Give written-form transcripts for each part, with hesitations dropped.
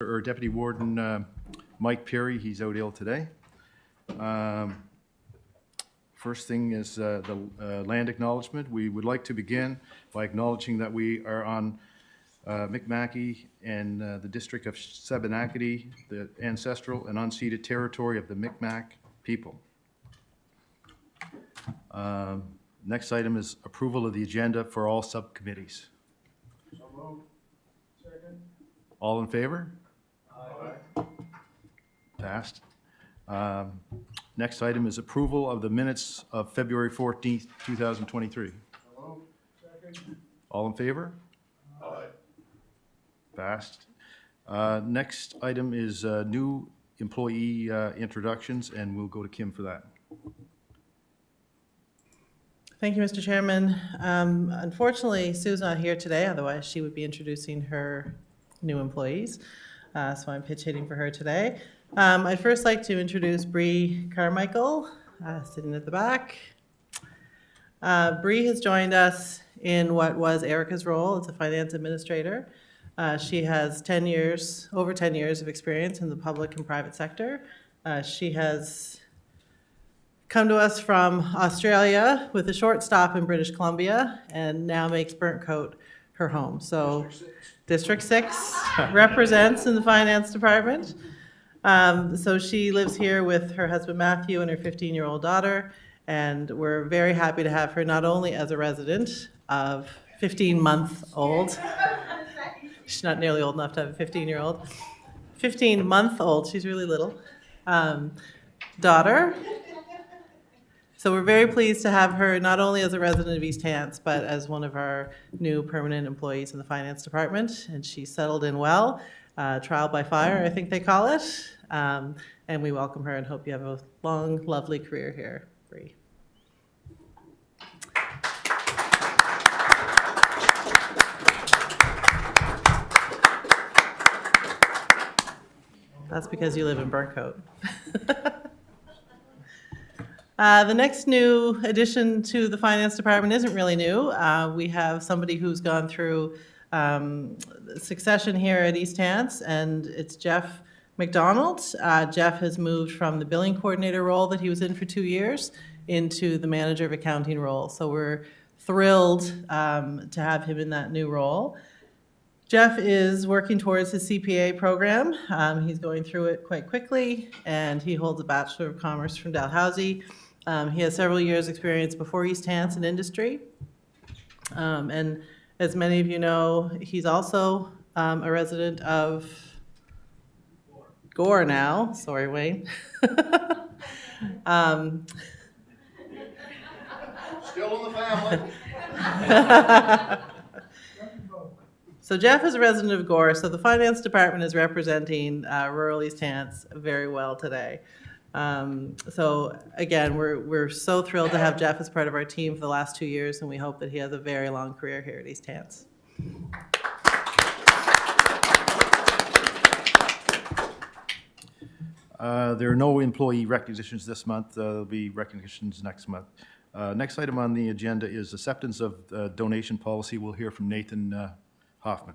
Or Deputy Warden Mike Perry, he's out ill today. First thing is the land acknowledgement. We would like to begin by acknowledging that we are on Mi'kmaqi and the district of Sabanakadi, the ancestral and unceded territory of the Mi'kmaq people. Next item is approval of the agenda for all subcommittees. So moved. Second. All in favor? Aye. Passed. Next item is approval of the minutes of February 14th, 2023. So moved. Second. All in favor? Aye. Passed. Next item is new employee introductions, and we'll go to Kim for that. Thank you, Mr. Chairman. Unfortunately, Sue's not here today, otherwise she would be introducing her new employees. So I'm pitch hitting for her today. I'd first like to introduce Bree Carmichael, sitting at the back. Bree has joined us in what was Erica's role as a finance administrator. She has over 10 years of experience in the public and private sector. She has come to us from Australia with a short stop in British Columbia and now makes Burnt Coat her home. So District 6 represents in the finance department. So she lives here with her husband Matthew and her 15-year-old daughter, and we're very happy to have her not only as a resident of 15-month-old, she's not nearly old enough to have a 15-year-old, 15-month-old, she's really little, daughter. So we're very pleased to have her not only as a resident of East Hants, but as one of our new permanent employees in the finance department. And she settled in well, trial by fire, I think they call it. And we welcome her and hope you have a long, lovely career here, Bree. That's because you live in Burnt Coat. The next new addition to the finance department isn't really new. We have somebody who's gone through succession here at East Hants, and it's Jeff McDonald. Jeff has moved from the billing coordinator role that he was in for 2 years into the manager of accounting role. So we're thrilled to have him in that new role. Jeff is working towards his CPA program. He's going through it quite quickly, and he holds a Bachelor of Commerce from Dalhousie. He has several years' experience before East Hants in industry. And as many of you know, he's also a resident of Gore now. Sorry, Wayne. Still in the family. So Jeff is a resident of Gore, so the finance department is representing rural East Hants very well today. So again, we're so thrilled to have Jeff as part of our team for the last 2 years, and we hope that he has a very long career here at East Hants. There are no employee recognitions this month. There'll be recognitions next month. Next item on the agenda is acceptance of donation policy. We'll hear from Nathan Hoffman.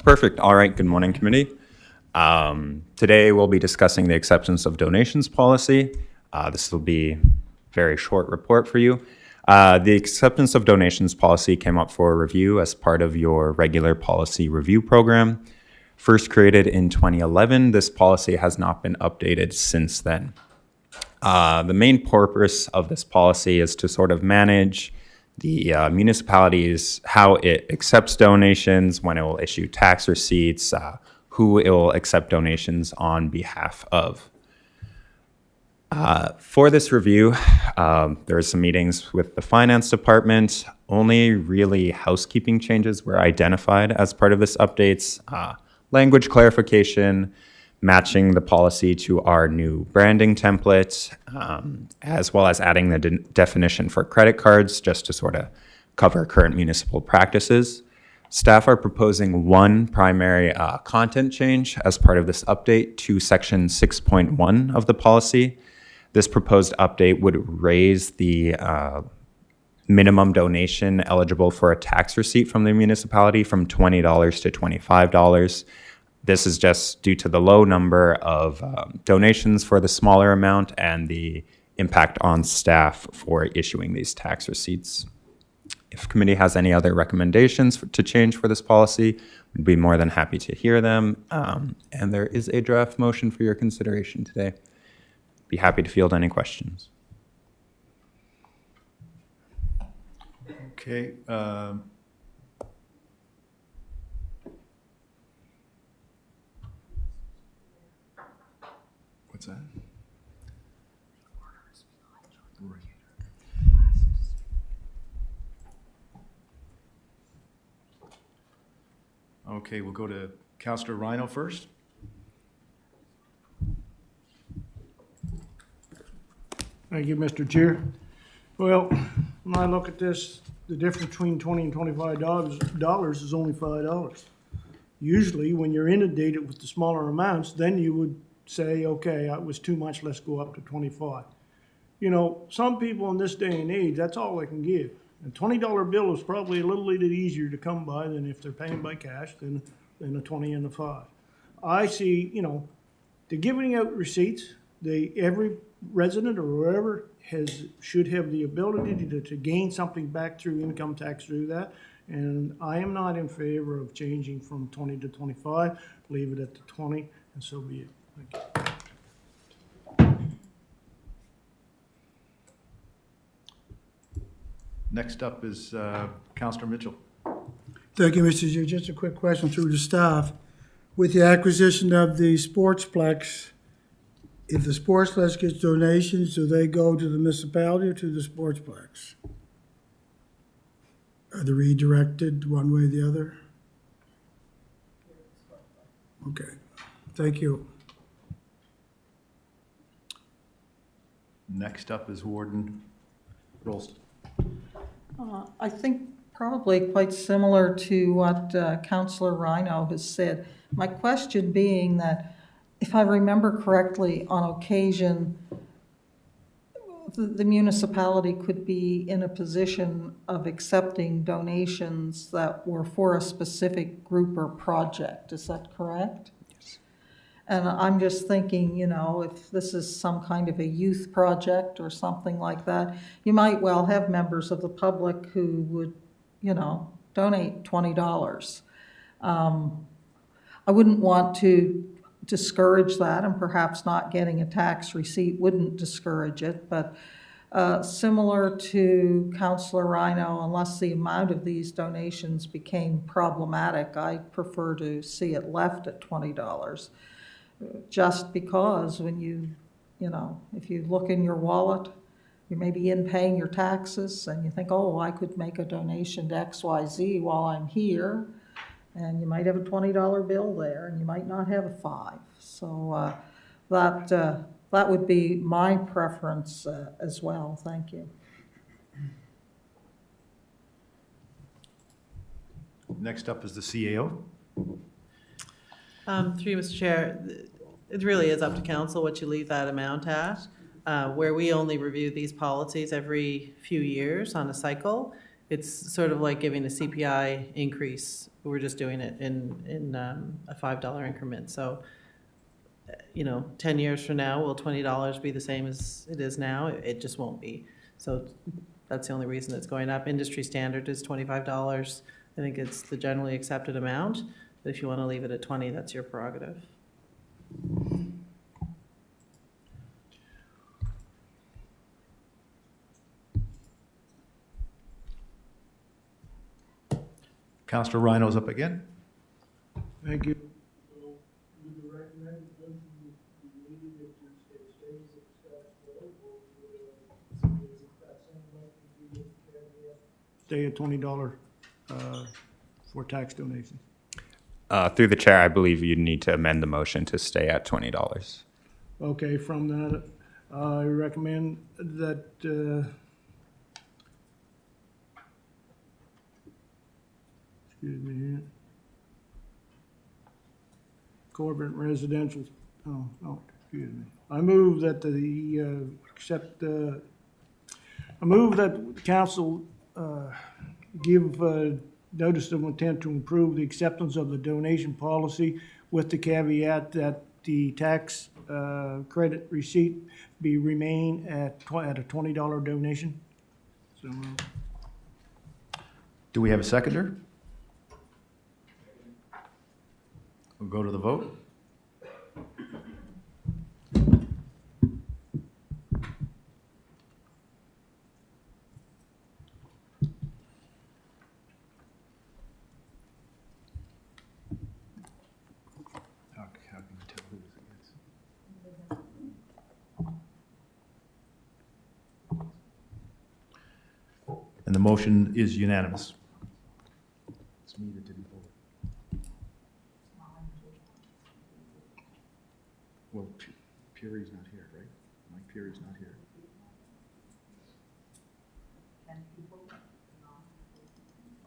Perfect. All right. Good morning, committee. Today we'll be discussing the acceptance of donations policy. This will be a very short report for you. The acceptance of donations policy came up for review as part of your regular policy review program. First created in 2011, this policy has not been updated since then. The main purpose of this policy is to sort of manage the municipalities, how it accepts donations, when it will issue tax receipts, who it will accept donations on behalf of. For this review, there are some meetings with the finance department. Only really housekeeping changes were identified as part of this updates. Language clarification, matching the policy to our new branding template, as well as adding the definition for credit cards just to sort of cover current municipal practices. Staff are proposing one primary content change as part of this update to section 6.1 of the policy. This proposed update would raise the minimum donation eligible for a tax receipt from the municipality from $20 to $25. This is just due to the low number of donations for the smaller amount and the impact on staff for issuing these tax receipts. If committee has any other recommendations to change for this policy, we'd be more than happy to hear them. And there is a draft motion for your consideration today. Be happy to field any questions. Okay. What's that? Okay, we'll go to Councillor Rhino first. Thank you, Mr. Chair. Well, when I look at this, the difference between $20 and $25 is only $5. Usually, when you're inundated with the smaller amounts, then you would say, okay, it was too much, let's go up to 25. You know, some people in this day and age, that's all they can give. A $20 bill is probably a little bit easier to come by than if they're paying by cash than a 20 and a 5. I see, you know, they're giving out receipts. Every resident or whoever should have the ability to gain something back through income tax through that. And I am not in favor of changing from 20 to 25. Leave it at the 20, and so be it. Thank you. Next up is Councillor Mitchell. Thank you, Mr. Chair. Just a quick question through the staff. With the acquisition of the Sportsplex, if the Sportsplex gets donations, do they go to the municipality or to the Sportsplex? Are they redirected one way or the other? Okay, thank you. Next up is Warden Rolston. I think probably quite similar to what Councillor Rhino has said. My question being that, if I remember correctly, on occasion, the municipality could be in a position of accepting donations that were for a specific group or project. Is that correct? Yes. And I'm just thinking, you know, if this is some kind of a youth project or something like that, you might well have members of the public who would, you know, donate $20. I wouldn't want to discourage that, and perhaps not getting a tax receipt wouldn't discourage it, but similar to Councillor Rhino, unless the amount of these donations became problematic, I prefer to see it left at $20. Just because when you know, if you look in your wallet, you may be in paying your taxes and you think, oh, I could make a donation to XYZ while I'm here, and you might have a $20 bill there and you might not have a 5. So that would be my preference as well. Thank you. Next up is the CAO. Through you, Mr. Chair, it really is up to council what you leave that amount at. Where we only review these policies every few years on a cycle, it's sort of like giving a CPI increase. We're just doing it in a $5 increment. So, you know, 10 years from now, will $20 be the same as it is now? It just won't be. So that's the only reason it's going up. Industry standard is $25. I think it's the generally accepted amount. But if you want to leave it at 20, that's your prerogative. Councillor Rhino's up again. Thank you. Stay at $20 for tax donations. Through the chair, I believe you need to amend the motion to stay at $20. Okay, from that, I recommend that, excuse me here. Corbin Residential, oh, no, excuse me. I move that I move that the council, give, notice of intent to improve the acceptance of the donation policy with the caveat that the tax, credit receipt remain at a $20 donation. So, Do we have a seconder? We'll go to the vote. How can you tell who is against? And the motion is unanimous. It's me that didn't vote. Well, Peary's not here, right? Mike Peary's not here.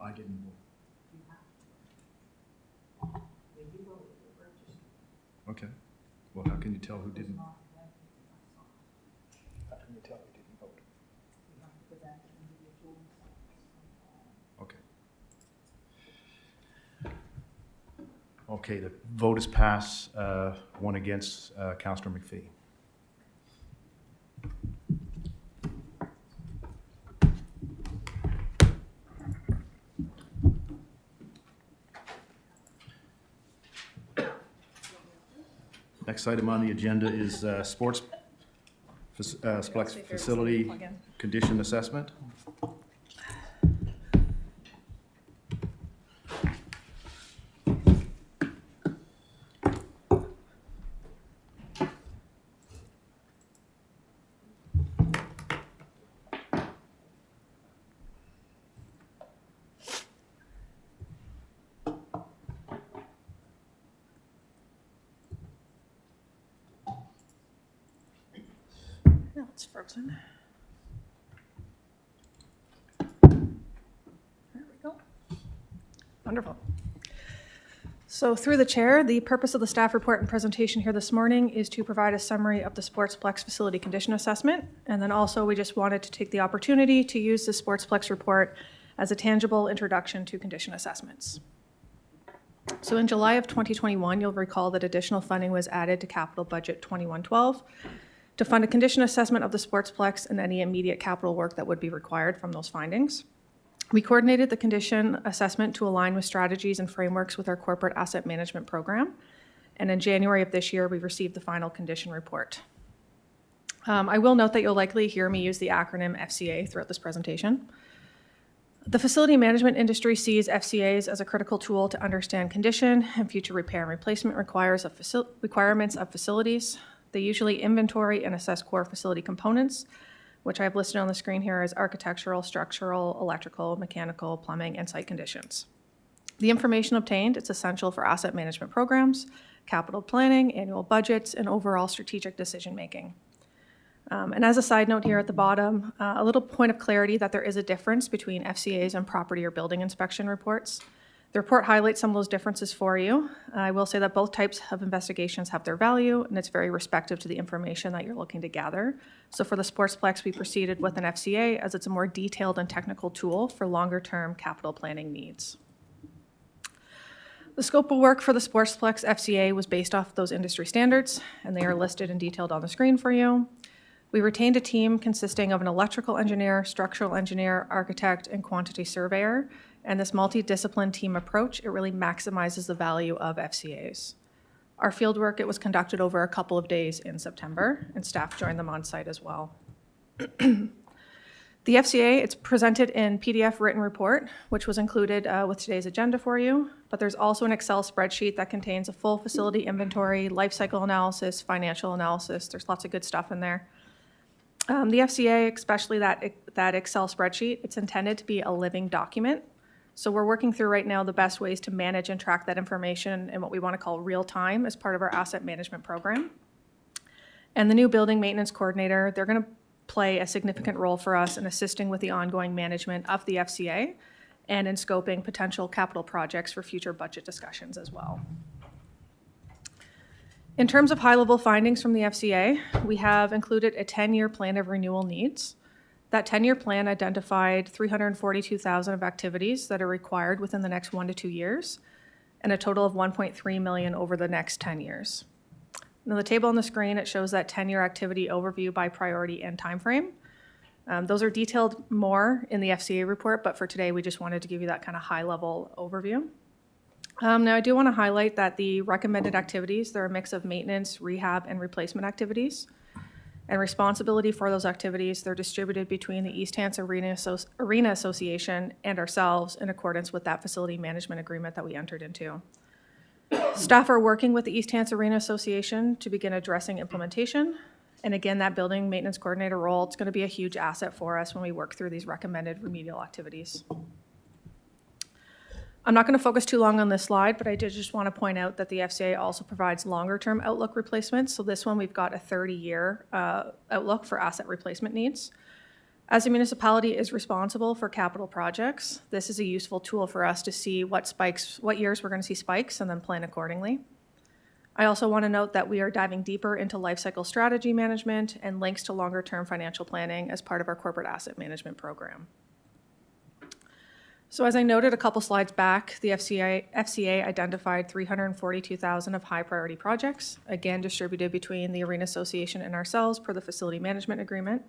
I didn't vote. Okay. Well, how can you tell who didn't? How can you tell who didn't vote? Okay. Okay, the vote is passed, one against, Councillor McPhee. Next item on the agenda is sports flex facility condition assessment. No, it's frozen. There we go. Wonderful. So through the chair, the purpose of the staff report and presentation here this morning is to provide a summary of the Sportsplex facility condition assessment. And then also we just wanted to take the opportunity to use the Sportsplex report as a tangible introduction to condition assessments. So in July of 2021, you'll recall that additional funding was added to capital budget 2112 to fund a condition assessment of the Sportsplex and any immediate capital work that would be required from those findings. We coordinated the condition assessment to align with strategies and frameworks with our corporate asset management program. And in January of this year, we received the final condition report. I will note that you'll likely hear me use the acronym FCA throughout this presentation. The facility management industry sees FCAs as a critical tool to understand condition and future repair and replacement requirements of facilities. They usually inventory and assess core facility components, which I've listed on the screen here as architectural, structural, electrical, mechanical, plumbing, and site conditions. The information obtained is essential for asset management programs, capital planning, annual budgets, and overall strategic decision-making. And as a side note here at the bottom, a little point of clarity that there is a difference between FCAs and property or building inspection reports. The report highlights some of those differences for you. I will say that both types of investigations have their value, and it's very respective to the information that you're looking to gather. So for the Sportsplex, we proceeded with an FCA as it's a more detailed and technical tool for longer-term capital planning needs. The scope of work for the Sportsplex FCA was based off those industry standards, and they are listed and detailed on the screen for you. We retained a team consisting of an electrical engineer, structural engineer, architect, and quantity surveyor. And this multidiscipline team approach, it really maximizes the value of FCAs. Our field work, it was conducted over a couple of days in September, and staff joined them on site as well. The The FCA, it's presented in PDF written report, which was included with today's agenda for you, but there's also an Excel spreadsheet that contains a full facility inventory, life cycle analysis, financial analysis. There's lots of good stuff in there. The FCA, especially that Excel spreadsheet, it's intended to be a living document. So we're working through right now the best ways to manage and track that information in what we want to call real time as part of our asset management program. And the new building maintenance coordinator, they're going to play a significant role for us in assisting with the ongoing management of the FCA and in scoping potential capital projects for future budget discussions as well. In terms of high-level findings from the FCA, we have included a 10-year plan of renewal needs. That 10-year plan identified 342,000 of activities that are required within the next 1 to 2 years, and a total of 1.3 million over the next 10 years. Now, the table on the screen, it shows that 10-year activity overview by priority and timeframe. Those are detailed more in the FCA report, but for today, we just wanted to give you that kind of high-level overview. Now, I do want to highlight that the recommended activities, they're a mix of maintenance, rehab, and replacement activities. And responsibility for those activities, they're distributed between the East Hants Arena Association and ourselves in accordance with that facility management agreement that we entered into. Staff are working with the East Hants Arena Association to begin addressing implementation. And again, that building maintenance coordinator role, it's going to be a huge asset for us when we work through these recommended remedial activities. I'm not going to focus too long on this slide, but I did just want to point out that the FCA also provides longer-term outlook replacements. So this one, we've got a 30-year outlook for asset replacement needs. As a municipality is responsible for capital projects, this is a useful tool for us to see what years we're going to see spikes and then plan accordingly. I also want to note that we are diving deeper into life cycle strategy management and links to longer-term financial planning as part of our corporate asset management program. So as I noted a couple slides back, the FCA identified 342,000 of high priority projects, again distributed between the Arena Association and ourselves per the facility management agreement.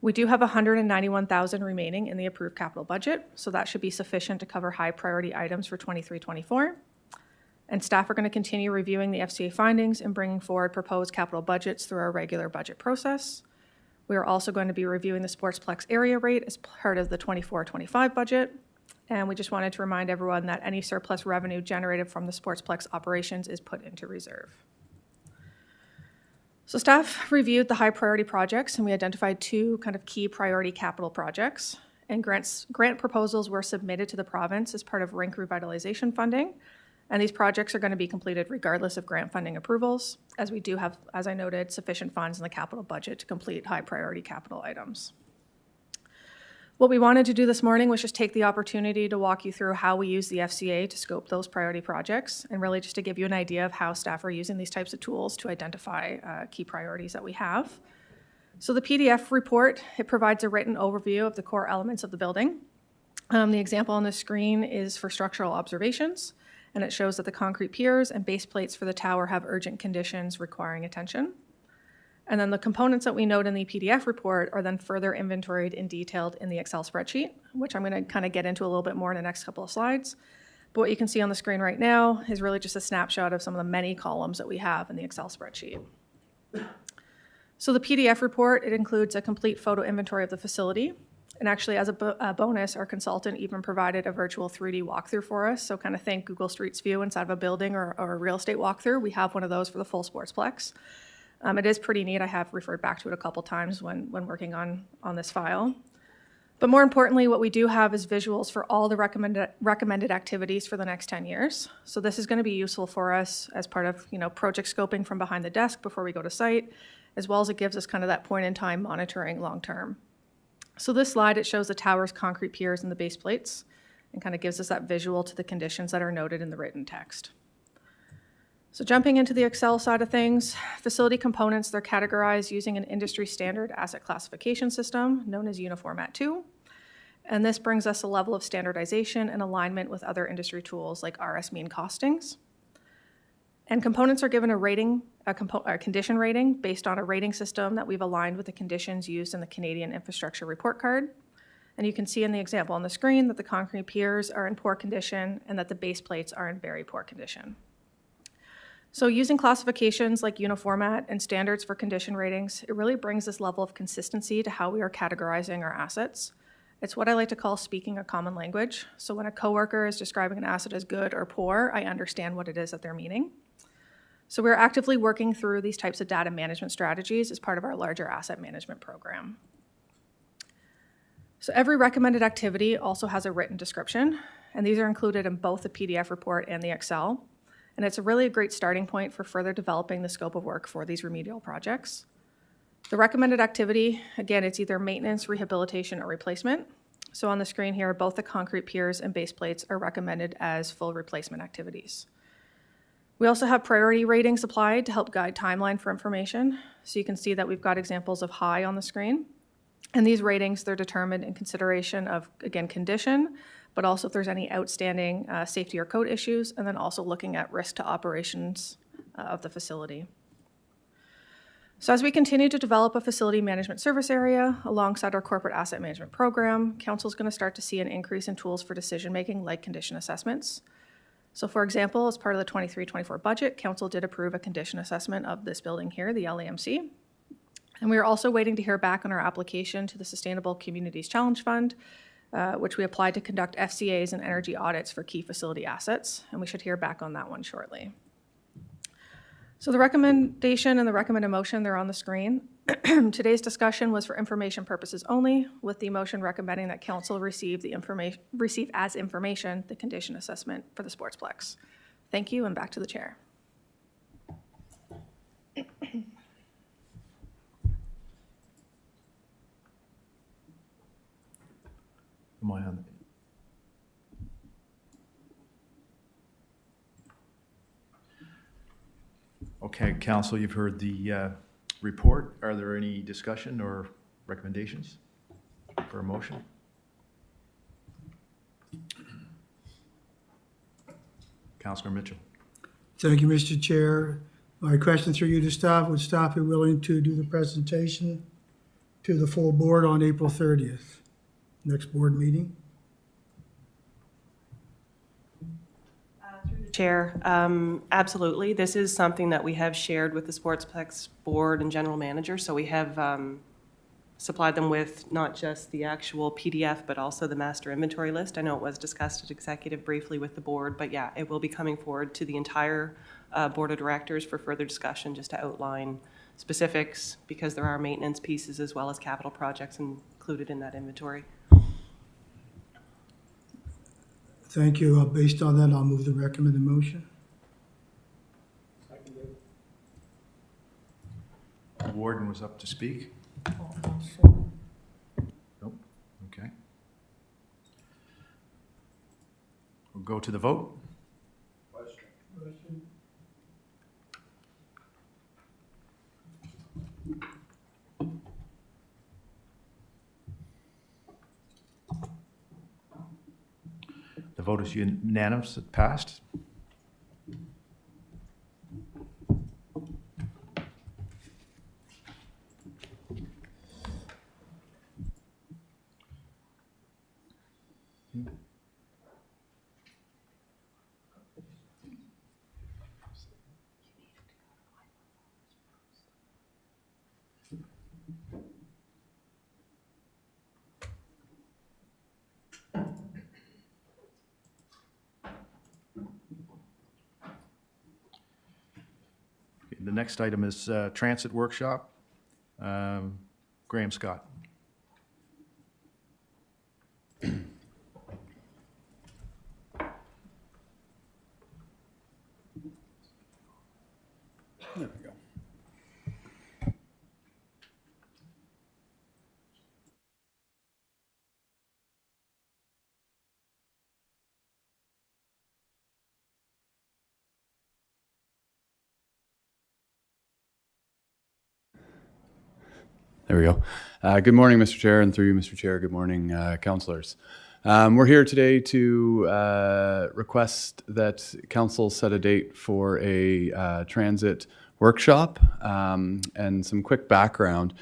We do have 191,000 remaining in the approved capital budget, so that should be sufficient to cover high priority items for 23-24. And staff are going to continue reviewing the FCA findings and bringing forward proposed capital budgets through our regular budget process. We are also going to be reviewing the Sportsplex area rate as part of the 24-25 budget. And we just wanted to remind everyone that any surplus revenue generated from the Sportsplex operations is put into reserve. So staff reviewed the high priority projects, and we identified 2 kind of key priority capital projects. And grant proposals were submitted to the province as part of rink revitalization funding. And these projects are going to be completed regardless of grant funding approvals, as we do have, as I noted, sufficient funds in the capital budget to complete high priority capital items. What we wanted to do this morning was just take the opportunity to walk you through how we use the FCA to scope those priority projects, and really just to give you an idea of how staff are using these types of tools to identify key priorities that we have. So the PDF report, it provides a written overview of the core elements of the building. The example on the screen is for structural observations, and it shows that the concrete piers and base plates for the tower have urgent conditions requiring attention. And then the components that we note in the PDF report are then further inventoried and detailed in the Excel spreadsheet, which I'm going to kind of get into a little bit more in the next couple of slides. But what you can see on the screen right now is really just a snapshot of some of the many columns that we have in the Excel spreadsheet. So the PDF report, it includes a complete photo inventory of the facility. And actually, as a bonus, our consultant even provided a virtual 3D walkthrough for us. So kind of think Google Street View inside of a building or a real estate walkthrough. We have one of those for the full Sportsplex. It is pretty neat. I have referred back to it a couple times when working on this file. But more importantly, what we do have is visuals for all the recommended activities for the next 10 years. So this is going to be useful for us as part of project scoping from behind the desk before we go to site, as well as it gives us kind of that point in time monitoring long term. So this slide, it shows the tower's concrete piers and the base plates and kind of gives us that visual to the conditions that are noted in the written text. So jumping into the Excel side of things, facility components, they're categorized using an industry standard asset classification system known as Uniformat 2. And this brings us a level of standardization and alignment with other industry tools like RS mean costings. And components are given a condition rating based on a rating system that we've aligned with the conditions used in the Canadian Infrastructure Report Card. And you can see in the example on the screen that the concrete piers are in poor condition and that the base plates are in very poor condition. So using classifications like uniformat and standards for condition ratings, it really brings this level of consistency to how we are categorizing our assets. It's what I like to call speaking a common language. So when a coworker is describing an asset as good or poor, I understand what it is that they're meaning. So we're actively working through these types of data management strategies as part of our larger asset management program. So every recommended activity also has a written description, and these are included in both the PDF report and the Excel. And it's a really great starting point for further developing the scope of work for these remedial projects. The recommended activity, again, it's either maintenance, rehabilitation, or replacement. So on the screen here, both the concrete piers and base plates are recommended as full replacement activities. We also have priority ratings applied to help guide timeline for information. So you can see that we've got examples of high on the screen. And these ratings, they're determined in consideration of, again, condition, but also if there's any outstanding safety or code issues, and then also looking at risk to operations of the facility. So as we continue to develop a facility management service area alongside our corporate asset management program, Council is going to start to see an increase in tools for decision-making like condition assessments. So for example, as part of the 23-24 budget, Council did approve a condition assessment of this building here, the LAMC. And we are also waiting to hear back on our application to the Sustainable Communities Challenge Fund, which we applied to conduct FCAs and energy audits for key facility assets, and we should hear back on that one shortly. So the recommendation and the recommended motion, they're on the screen. Today's discussion was for information purposes only, with the motion recommending that Council receive as information the condition assessment for the Sportsplex. Thank you, and back to the Chair. Am I on? Okay, Council, you've heard the report. Are there any discussion or recommendations for a motion? Councilor Mitchell. Thank you, Mr. Chair. My question through you to staff, would staff be willing to do the presentation to the full board on April 30th, next board meeting? Chair, absolutely. This is something that we have shared with the Sportsplex Board and General Manager, so we have supplied them with not just the actual PDF, but also the master inventory list. I know it was discussed at executive briefly with the board, but yeah, it will be coming forward to the entire Board of Directors for further discussion, just to outline specifics, because there are maintenance pieces as well as capital projects included in that inventory. Thank you. Based on that, I'll move the recommended motion. The warden was up to speak. Nope. Okay. We'll go to the vote. The vote is unanimous. It passed. The next item is Transit Workshop. Graham Scott. There we go. There we go. Good morning, Mr. Chair, and through you, Mr. Chair, good morning, councillors. We're here today to request that council set a date for a transit workshop, and some quick background.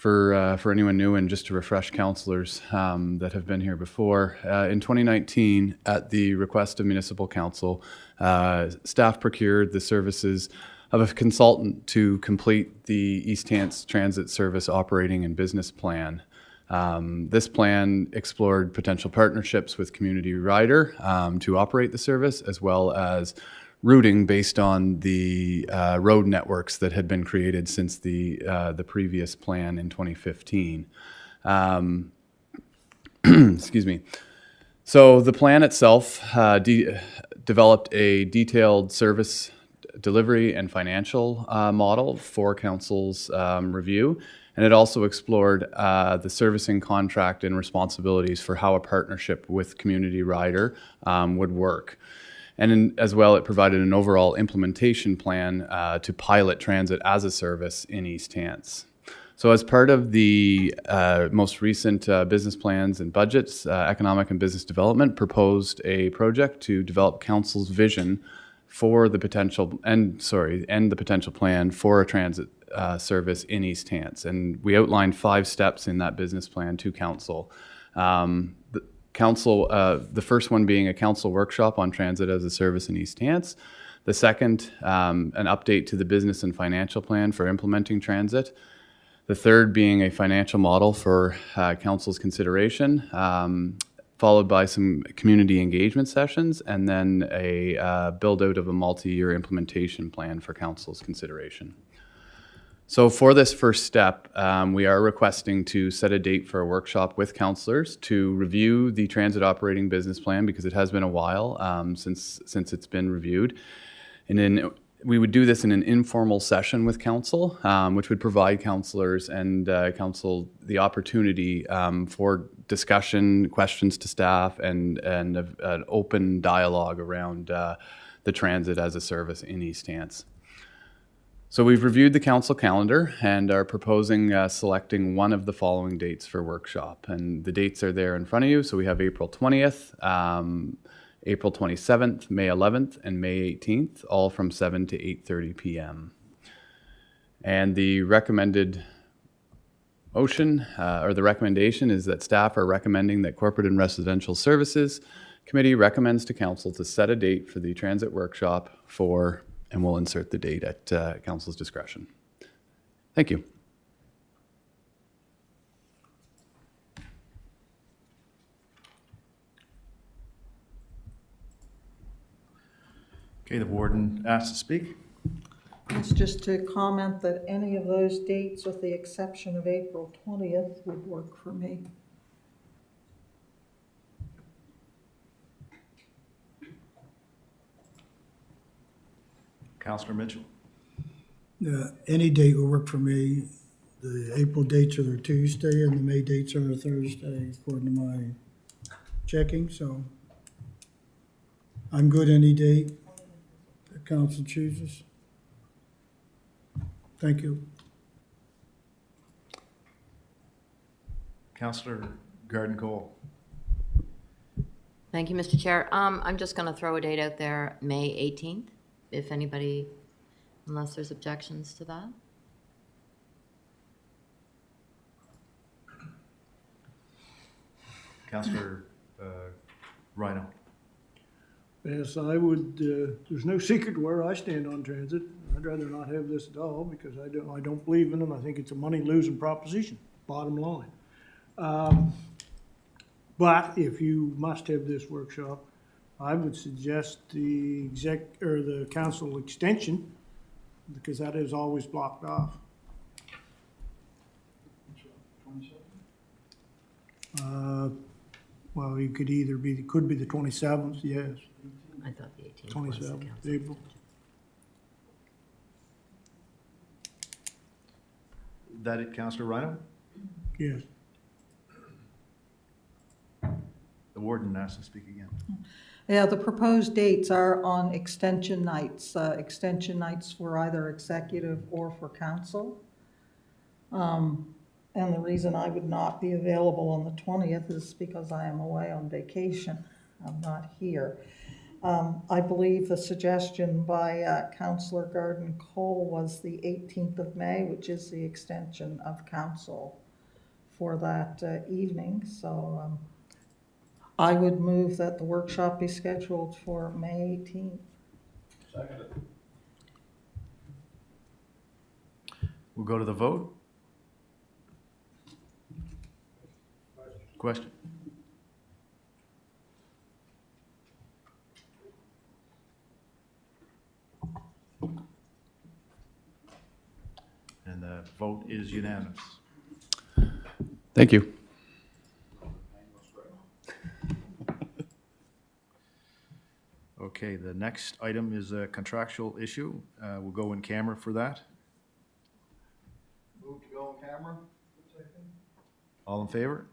for anyone new and just to refresh councillors that have been here before. In 2019, at the request of Municipal Council, staff procured the services of a consultant to complete the East Hants Transit Service operating and business plan. This plan explored potential partnerships with Community Rider to operate the service, as well as routing based on the road networks that had been created since the previous plan in 2015. Excuse me. So the plan itself developed a detailed service delivery and financial model for council's review, and it also explored the servicing contract and responsibilities for how a partnership with Community Rider would work. And as well, it provided an overall implementation plan to pilot transit as a service in East Hants. So as part of the most recent business plans and budgets, Economic and Business Development proposed a project to develop council's vision for the potential, and the potential plan for a transit service in East Hants. And we outlined 5 steps in that business plan to council. The first one being a council workshop on transit as a service in East Hants. The second, an update to the business and financial plan for implementing transit. The third being a financial model for council's consideration, followed by some community engagement sessions, and then a build out of a multi-year implementation plan for council's consideration. So for this first step, we are requesting to set a date for a workshop with councillors to review the transit operating business plan, because it has been a while since it's been reviewed. And then we would do this in an informal session with council, which would provide councillors and council the opportunity for discussion, questions to staff, and an open dialogue around the transit as a service in East Hants. So we've reviewed the council calendar and are proposing selecting one of the following dates for workshop. And the dates are there in front of you. So we have April 20th, April 27th, May 11th, and May 18th, all from 7 to 8:30 p.m. And the recommended motion, or the recommendation, is that staff are recommending that Corporate and Residential Services Committee recommends to council to set a date for the transit workshop for, and we'll insert the date at council's discretion. Thank you. Okay, the warden asked to speak. It's just to comment that any of those dates, with the exception of April 20th, would work for me. Councillor Mitchell. Any date will work for me. The April dates are a Tuesday and the May dates are a Thursday, according to my checking, so I'm good any date the council chooses. Thank you. Councillor Garden Cole. Thank you, Mr. Chair. I'm just going to throw a date out there, May 18th, if anybody, unless there's objections to that. Councillor Rhino. Yes, I would, there's no secret where I stand on transit. I'd rather not have this at all because I don't believe in them. I think it's a money-losing proposition, bottom line. But if you must have this workshop, I would suggest the the council extension, because that is always blocked off. Well, you could either be, it could be the 27th, yes, I thought the 18th was the 27th, council. April. That it, Councillor Rhino? Yes. The warden asked to speak again. Yeah, the proposed dates are on extension nights for either executive or for council. And the reason I would not be available on the 20th is because I am away on vacation. I'm not here. I believe the suggestion by Councillor Garden Cole was the 18th of May, which is the extension of council for that evening. So I would move that the workshop be scheduled for May 18th. We'll go to the vote. Question? And the vote is unanimous. Thank you. Okay, the next item is a contractual issue. We'll go in camera for that. Move to go in camera. All in favor?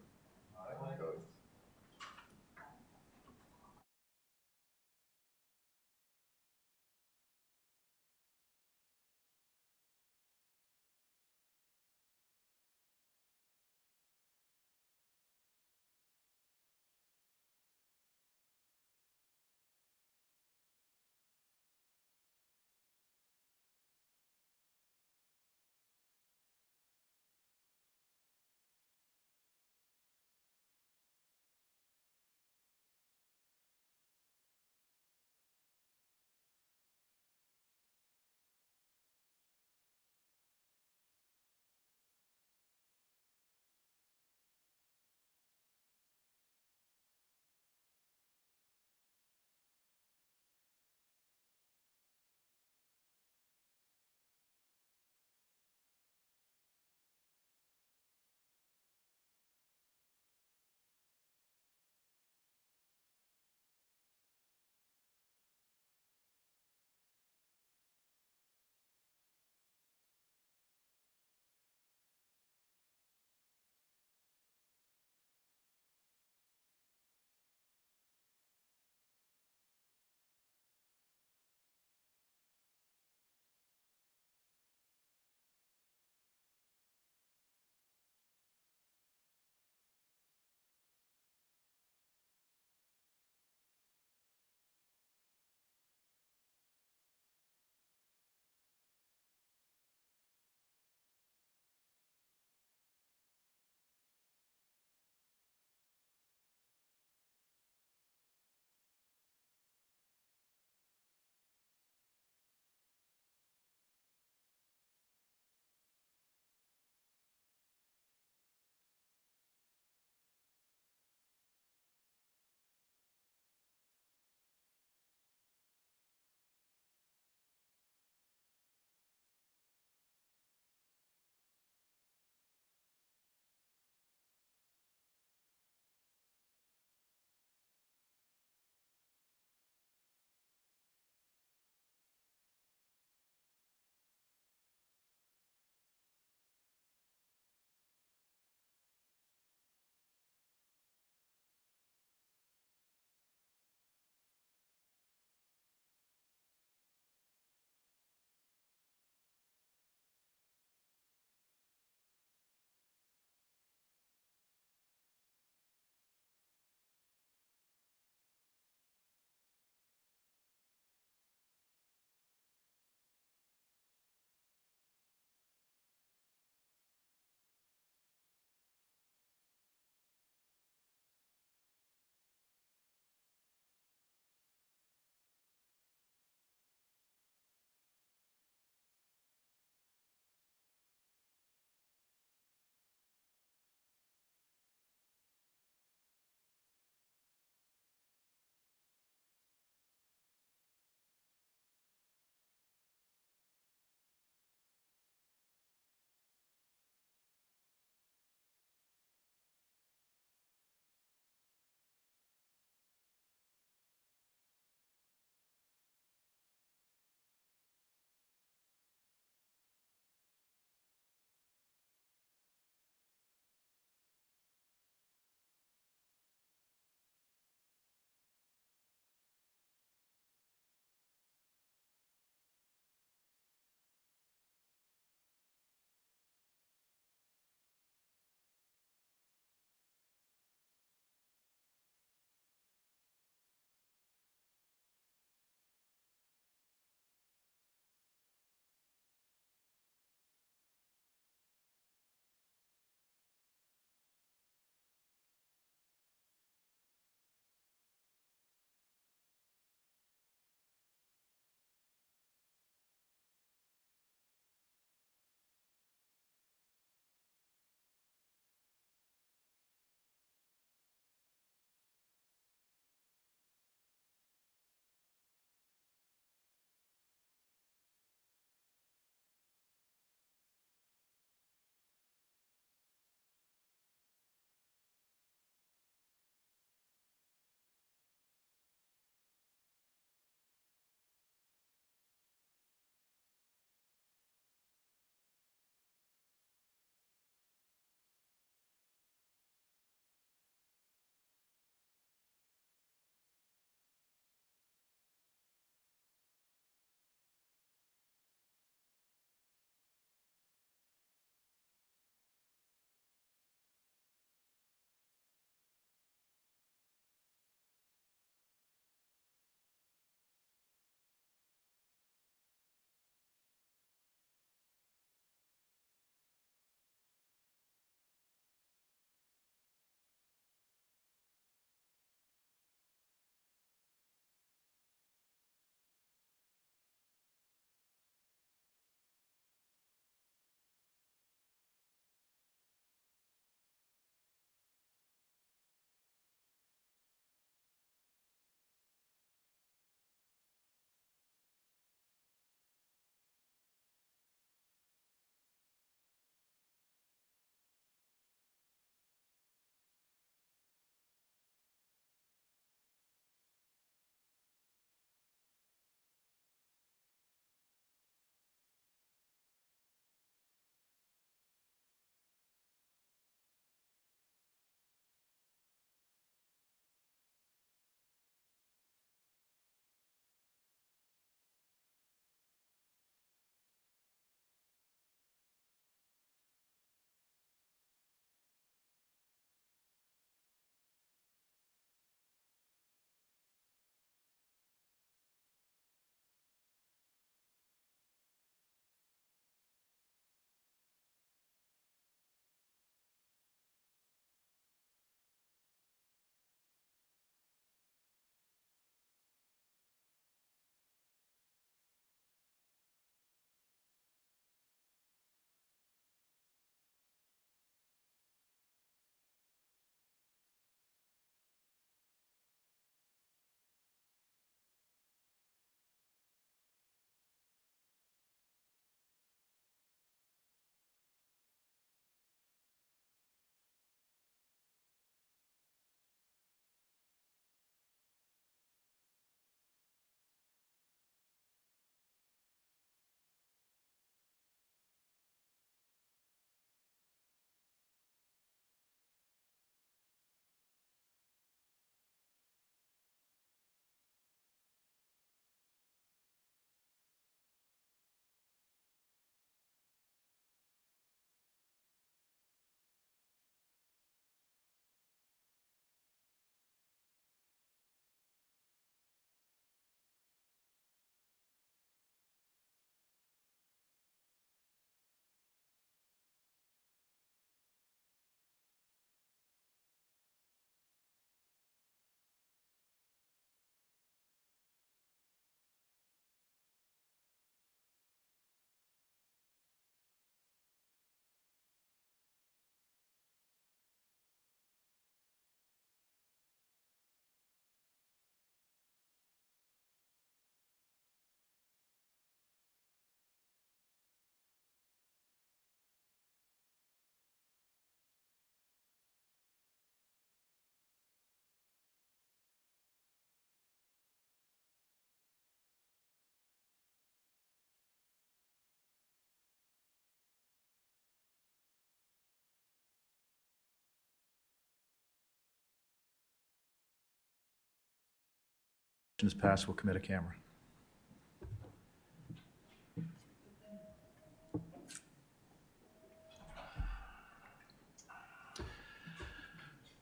is passed, we'll commit a camera.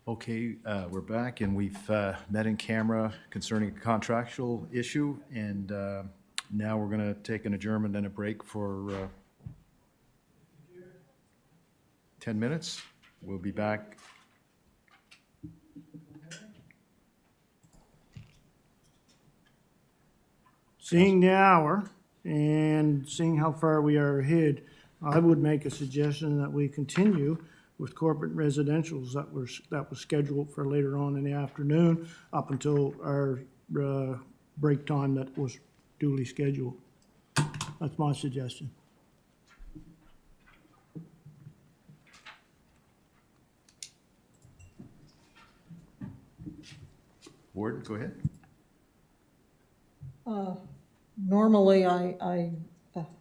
Okay, we're back, and we've met in camera concerning a contractual issue, and now we're going to take an adjournment and a break for 10 minutes. We'll be back. Seeing the hour and seeing how far we are ahead, I would make a suggestion that we continue with corporate residentials that was scheduled for later on in the afternoon up until our break time that was duly scheduled. That's my suggestion. Ward, go ahead. Normally, I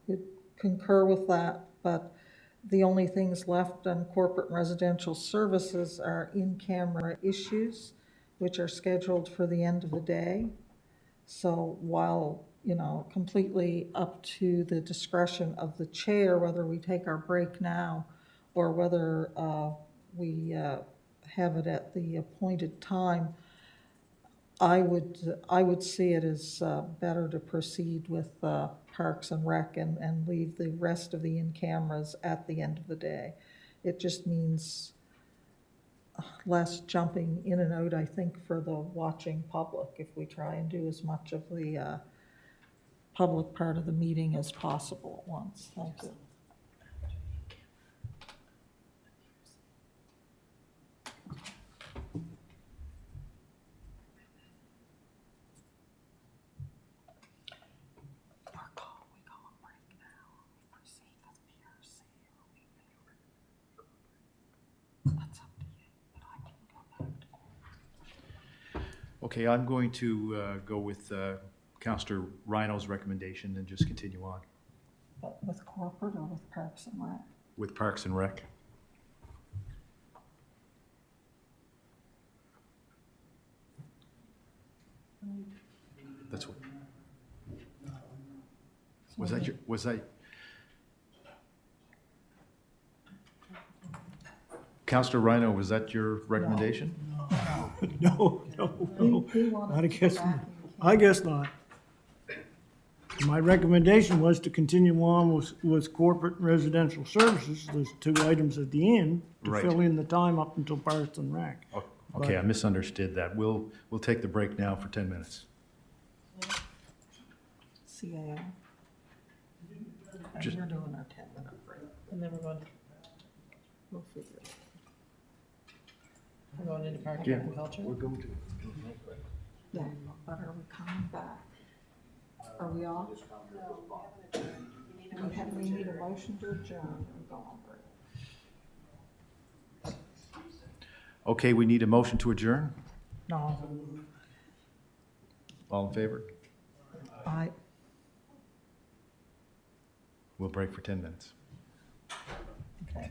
would concur with that, but the only things left on corporate and residential services are in-camera issues, which are scheduled for the end of the day. So while, completely up to the discretion of the chair, whether we take our break now or whether we have it at the appointed time, I would see it as better to proceed with Parks and Rec and leave the rest of the in-cameras at the end of the day. It just means less jumping in and out, I think, for the watching public if we try and do as much of the public part of the meeting as possible at once. Thank you. Okay, I'm going to go with Councillor Rhino's recommendation and just continue on But with corporate or with Parks and Rec? with Parks and Rec. That's what. Was that? Councillor Rhino, was that your recommendation? No, I guess not. My recommendation was to continue on with corporate and residential services, those two items at the end, to Right. fill in the time up until Parks and Rec. Okay, I misunderstood that. We'll take the break now for 10 minutes. CAO. And Just- we're doing our 10-minute break. And then we're going, We'll figure it out. we're going into Park Yeah. and Culture. going to. Yeah, but are we coming back? Are we off? We need a motion to adjourn and go on break. Okay, we need a motion to adjourn. No, All in favor? I, We'll break for 10 minutes. okay.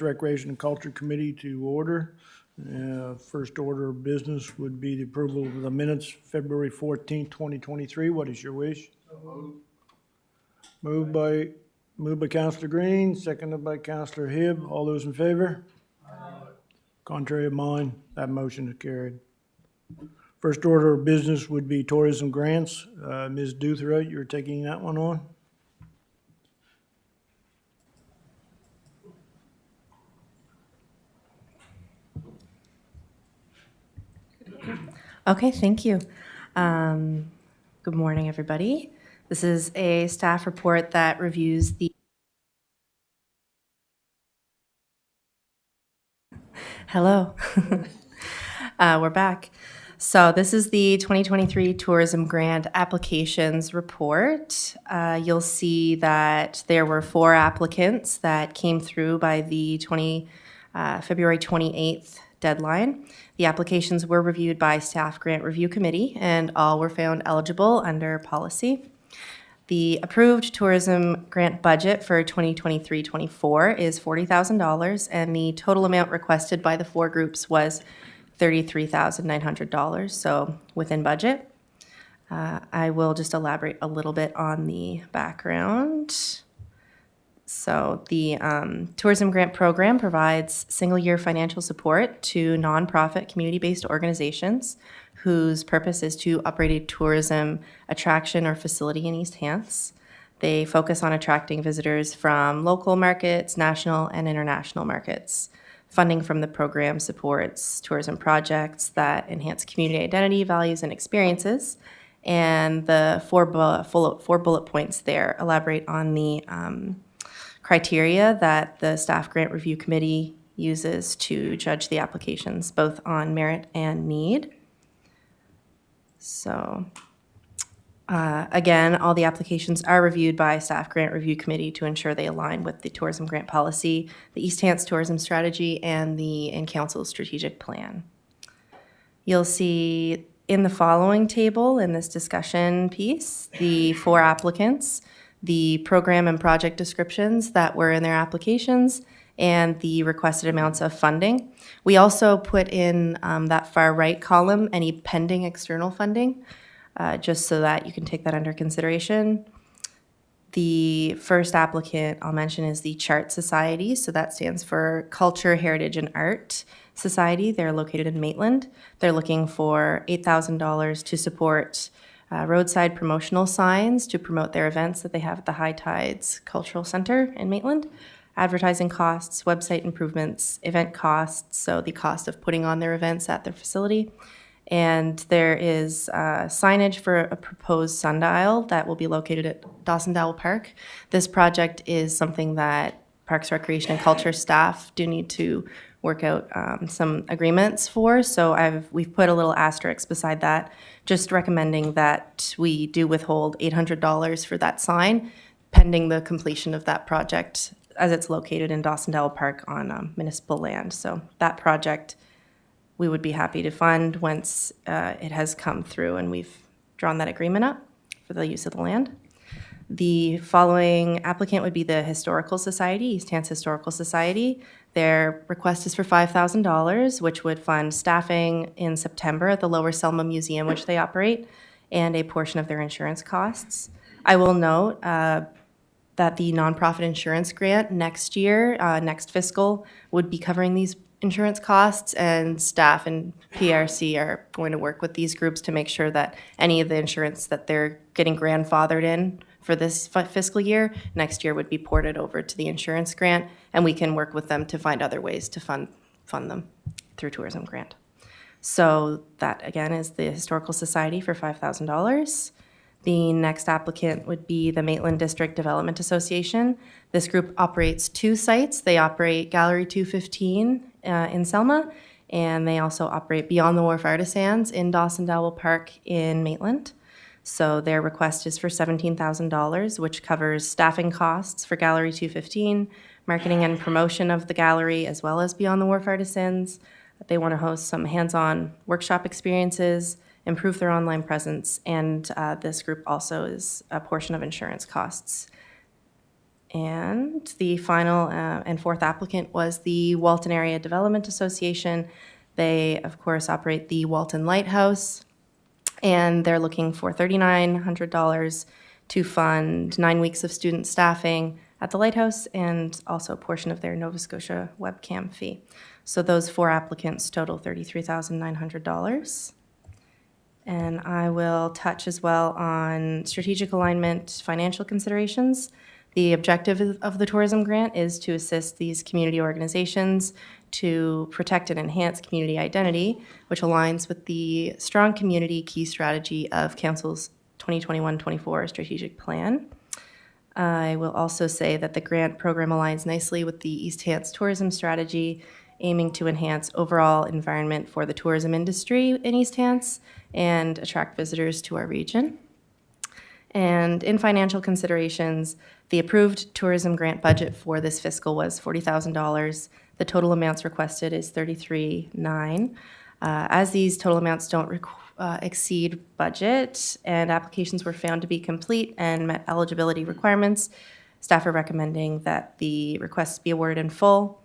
Recreation and Culture Committee to order. First order of business would be the approval of the minutes, February 14th, 2023. What is your wish? Moved by Counselor Green, seconded by Counselor Hibb. All those in favor? Contrary of mine, that motion is carried. First order of business would be tourism grants. Ms. Duthra, you're taking that one on? Okay, thank you. Good morning, everybody. This is a staff report that reviews the Hello. We're back. So this is the 2023 Tourism Grant Applications Report. You'll see that there were 4 applicants that came through by the February 28th deadline. The applications were reviewed by Staff Grant Review Committee, and all were found eligible under policy. The approved tourism grant budget for 2023-24 is $40,000, and the total amount requested by the 4 groups was $33,900, so within budget. I will just elaborate a little bit on the background. So the Tourism Grant Program provides single-year financial support to nonprofit community-based organizations whose purpose is to operate a tourism attraction or facility in East Hants. They focus on attracting visitors from local markets, national and international markets. Funding from the program supports tourism projects that enhance community identity, values, and experiences. And the four bullet points there elaborate on the criteria that the Staff Grant Review Committee uses to judge the applications, both on merit and need. So, again, all the applications are reviewed by Staff Grant Review Committee to ensure they align with the tourism grant policy, the East Hants tourism strategy, and the Council's strategic plan. You'll see in the following table in this discussion piece, the 4 applicants, the program and project descriptions that were in their applications, and the requested amounts of funding. We also put in that far right column any pending external funding, just so that you can take that under consideration. The first applicant I'll mention is the Chart Society, so that stands for Culture, Heritage, and Art Society. They're located in Maitland. They're looking for $8,000 to support roadside promotional signs to promote their events that they have at the High Tides Cultural Center in Maitland. Advertising costs, website improvements, event costs, so the cost of putting on their events at their facility. And there is signage for a proposed sundial that will be located at Dawson Dowell Park. This project is something that Parks, Recreation, and Culture staff do need to work out some agreements for. So we've put a little asterisk beside that, just recommending that we do withhold $800 for that sign pending the completion of that project, as it's located in Dawson Dowell Park on municipal land. So that project we would be happy to fund once it has come through and we've drawn that agreement up for the use of the land. The following applicant would be the Historical Society, East Hants Historical Society. Their request is for $5,000, which would fund staffing in September at the Lower Selma Museum, which they operate, and a portion of their insurance costs. I will note that the nonprofit insurance grant next year, next fiscal, would be covering these insurance costs, and staff and PRC are going to work with these groups to make sure that any of the insurance that they're getting grandfathered in for this fiscal year, next year would be ported over to the insurance grant, and we can work with them to find other ways to fund them through tourism grant. So that, again, is the Historical Society for $5,000. The next applicant would be the Maitland District Development Association. This group operates 2 sites. They operate Gallery 215 in Selma, and they also operate Beyond the Wharf Artisans in Dawson Dowell Park in Maitland. So their request is for $17,000, which covers staffing costs for Gallery 215, marketing and promotion of the gallery, as well as Beyond the Wharf Artisans. They want to host some hands-on workshop experiences, improve their online presence, and this group also is a portion of insurance costs. And the final and fourth applicant was the Walton Area Development Association. They, of course, operate the Walton Lighthouse, and they're looking for $3,900 to fund 9 weeks of student staffing at the lighthouse and also a portion of their Nova Scotia webcam fee. So those 4 applicants total $33,900. And I will touch as well on strategic alignment financial considerations. The objective of the tourism grant is to assist these community organizations to protect and enhance community identity, which aligns with the strong community key strategy of Council's 2021-24 strategic plan. I will also say that the grant program aligns nicely with the East Hants tourism strategy, aiming to enhance overall environment for the tourism industry in East Hants and attract visitors to our region. And in financial considerations, the approved tourism grant budget for this fiscal was $40,000. The total amounts requested is $33,900. As these total amounts don't exceed budget and applications were found to be complete and met eligibility requirements, staff are recommending that the requests be awarded in full,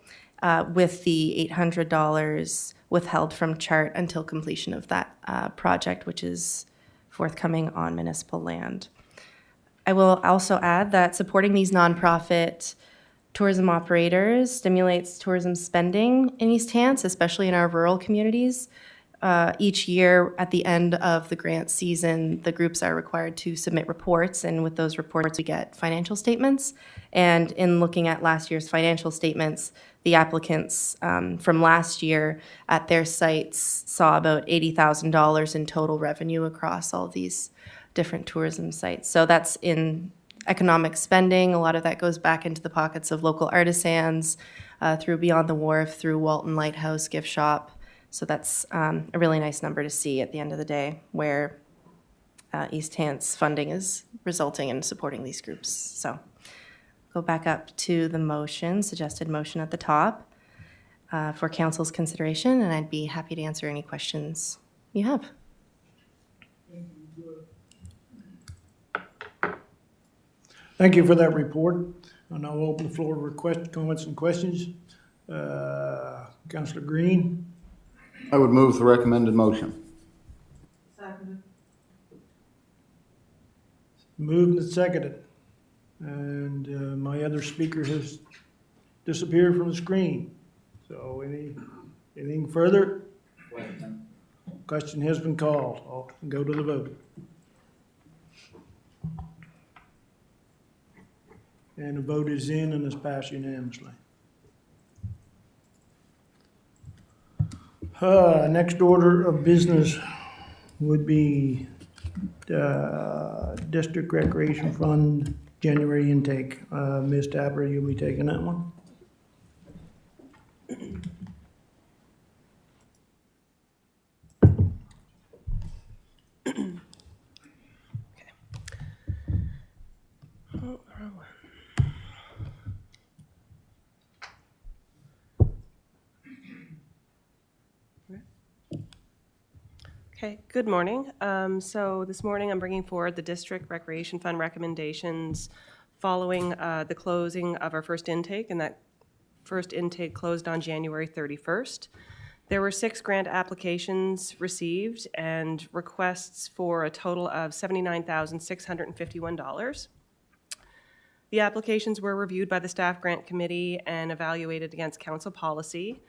with the $800 withheld from chart until completion of that project, which is forthcoming on municipal land. I will also add that supporting these nonprofit tourism operators stimulates tourism spending in East Hants, especially in our rural communities. Each year at the end of the grant season, the groups are required to submit reports, and with those reports, we get financial statements. And in looking at last year's financial statements, the applicants from last year at their sites saw about $80,000 in total revenue across all these different tourism sites. So that's in economic spending. A lot of that goes back into the pockets of local artisans, through Beyond the Wharf, through Walton Lighthouse Gift Shop. So that's a really nice number to see at the end of the day, where East Hants funding is resulting in supporting these groups. So go back up to the motion, suggested motion at the top for council's consideration, and I'd be happy to answer any questions you have. Thank you for that report. I'll now open the floor to comments and questions. Councillor Green? I would move the recommended motion. Moved and seconded. And my other speaker has disappeared from the screen. So anything further? Question has been called. I'll go to the vote. And the vote is in and is passed unanimously. Next order of business would be District Recreation Fund January intake. Ms. Tapper, you'll be taking that one? Okay, good morning. So this morning I'm bringing forward the District Recreation Fund recommendations following the closing of our first intake, and that first intake closed on January 31st. There were 6 grant applications received and requests for a total of $79,651. The applications were reviewed by the Staff Grant Committee and evaluated against council policy.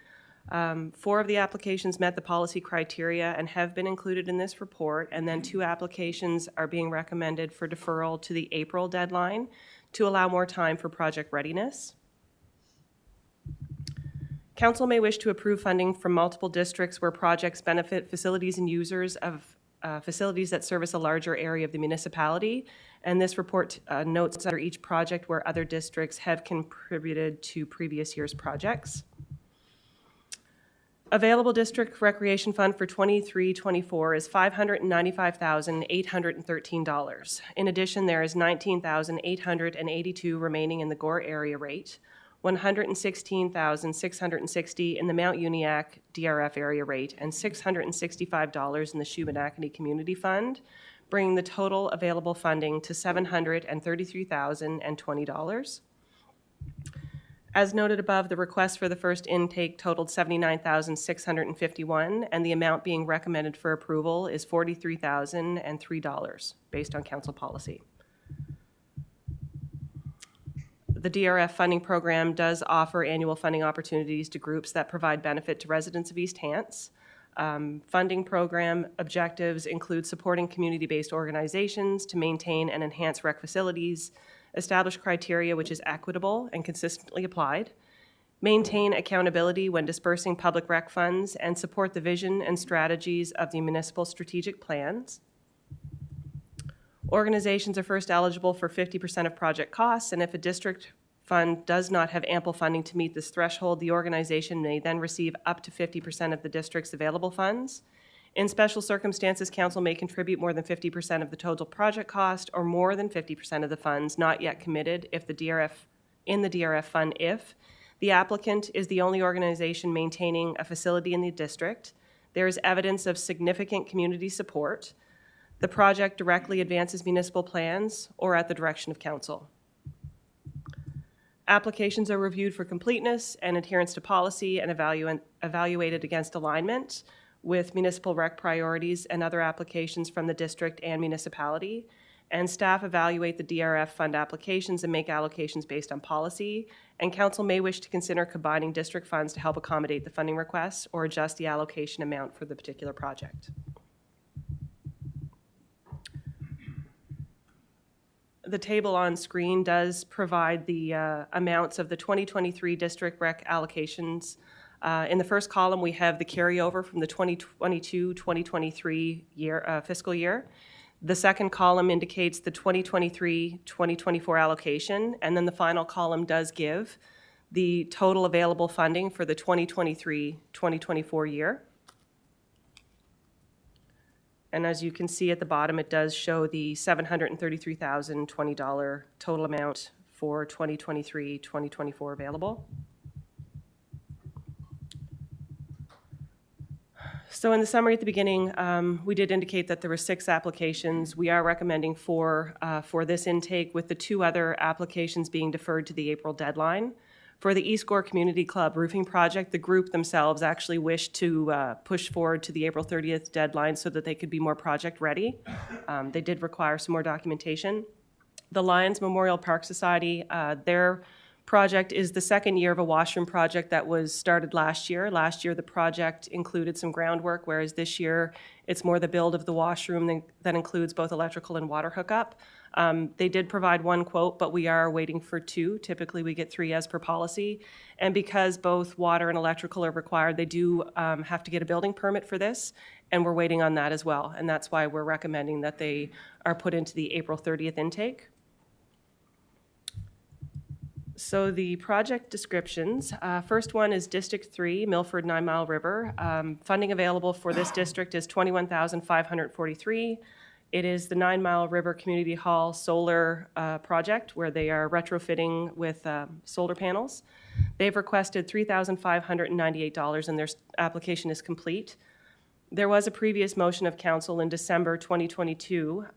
4 of the applications met the policy criteria and have been included in this report, and then 2 applications are being recommended for deferral to the April deadline to allow more time for project readiness. Council may wish to approve funding from multiple districts where projects benefit facilities and users of facilities that service a larger area of the municipality, and this report notes under each project where other districts have contributed to previous year's projects. Available district recreation fund for 23-24 is $595,813. In addition, there is $19,882 remaining in the Gore area rate, $116,660 in the Mount Uniacke DRF area rate, and $665 in the Shubenacadie Community Fund, bringing the total available funding to $733,020. As noted above, the request for the first intake totaled $79,651, and the amount being recommended for approval is $43,003, based on council policy. The DRF funding program does offer annual funding opportunities to groups that provide benefit to residents of East Hants. Funding program objectives include supporting community-based organizations to maintain and enhance rec facilities, establish criteria which is equitable and consistently applied, maintain accountability when dispersing public rec funds, and support the vision and strategies of the municipal strategic plans. Organizations are first eligible for 50% of project costs, and if a district fund does not have ample funding to meet this threshold, the organization may then receive up to 50% of the district's available funds. In special circumstances, council may contribute more than 50% of the total project cost or more than 50% of the funds not yet committed if the DRF fund if the applicant is the only organization maintaining a facility in the district, there is evidence of significant community support, the project directly advances municipal plans, or at the direction of council. Applications are reviewed for completeness and adherence to policy and evaluated against alignment with municipal rec priorities and other applications from the district and municipality. And staff evaluate the DRF fund applications and make allocations based on policy. And council may wish to consider combining district funds to help accommodate the funding requests or adjust the allocation amount for the particular project. The table on screen does provide the amounts of the 2023 district rec allocations. In the first column, we have the carryover from the 2022-2023 fiscal year. The second column indicates the 2023-2024 allocation, and then the final column does give the total available funding for the 2023-2024 year. And as you can see at the bottom, it does show the $733,020 total amount for 2023-2024 available. So in the summary at the beginning, we did indicate that there were 6 applications. We are recommending 4 for this intake, with the 2 other applications being deferred to the April deadline. For the East Gore Community Club roofing project, the group themselves actually wished to push forward to the April 30th deadline so that they could be more project ready. They did require some more documentation. The Lions Memorial Park Society, their project is the second year of a washroom project that was started last year. Last year, the project included some groundwork, whereas this year, it's more the build of the washroom that includes both electrical and water hookup. They did provide 1 quote, but we are waiting for 2. Typically, we get 3 as per policy. And because both water and electrical are required, they do have to get a building permit for this, and we're waiting on that as well. And that's why we're recommending that they are put into the April 30th intake. So the project descriptions, first one is District 3, Milford 9 Mile River. Funding available for this district is $21,543. It is the 9 Mile River Community Hall solar project where they are retrofitting with solar panels. They've requested $3,598 and their application is complete. There was a previous motion of council in December 2022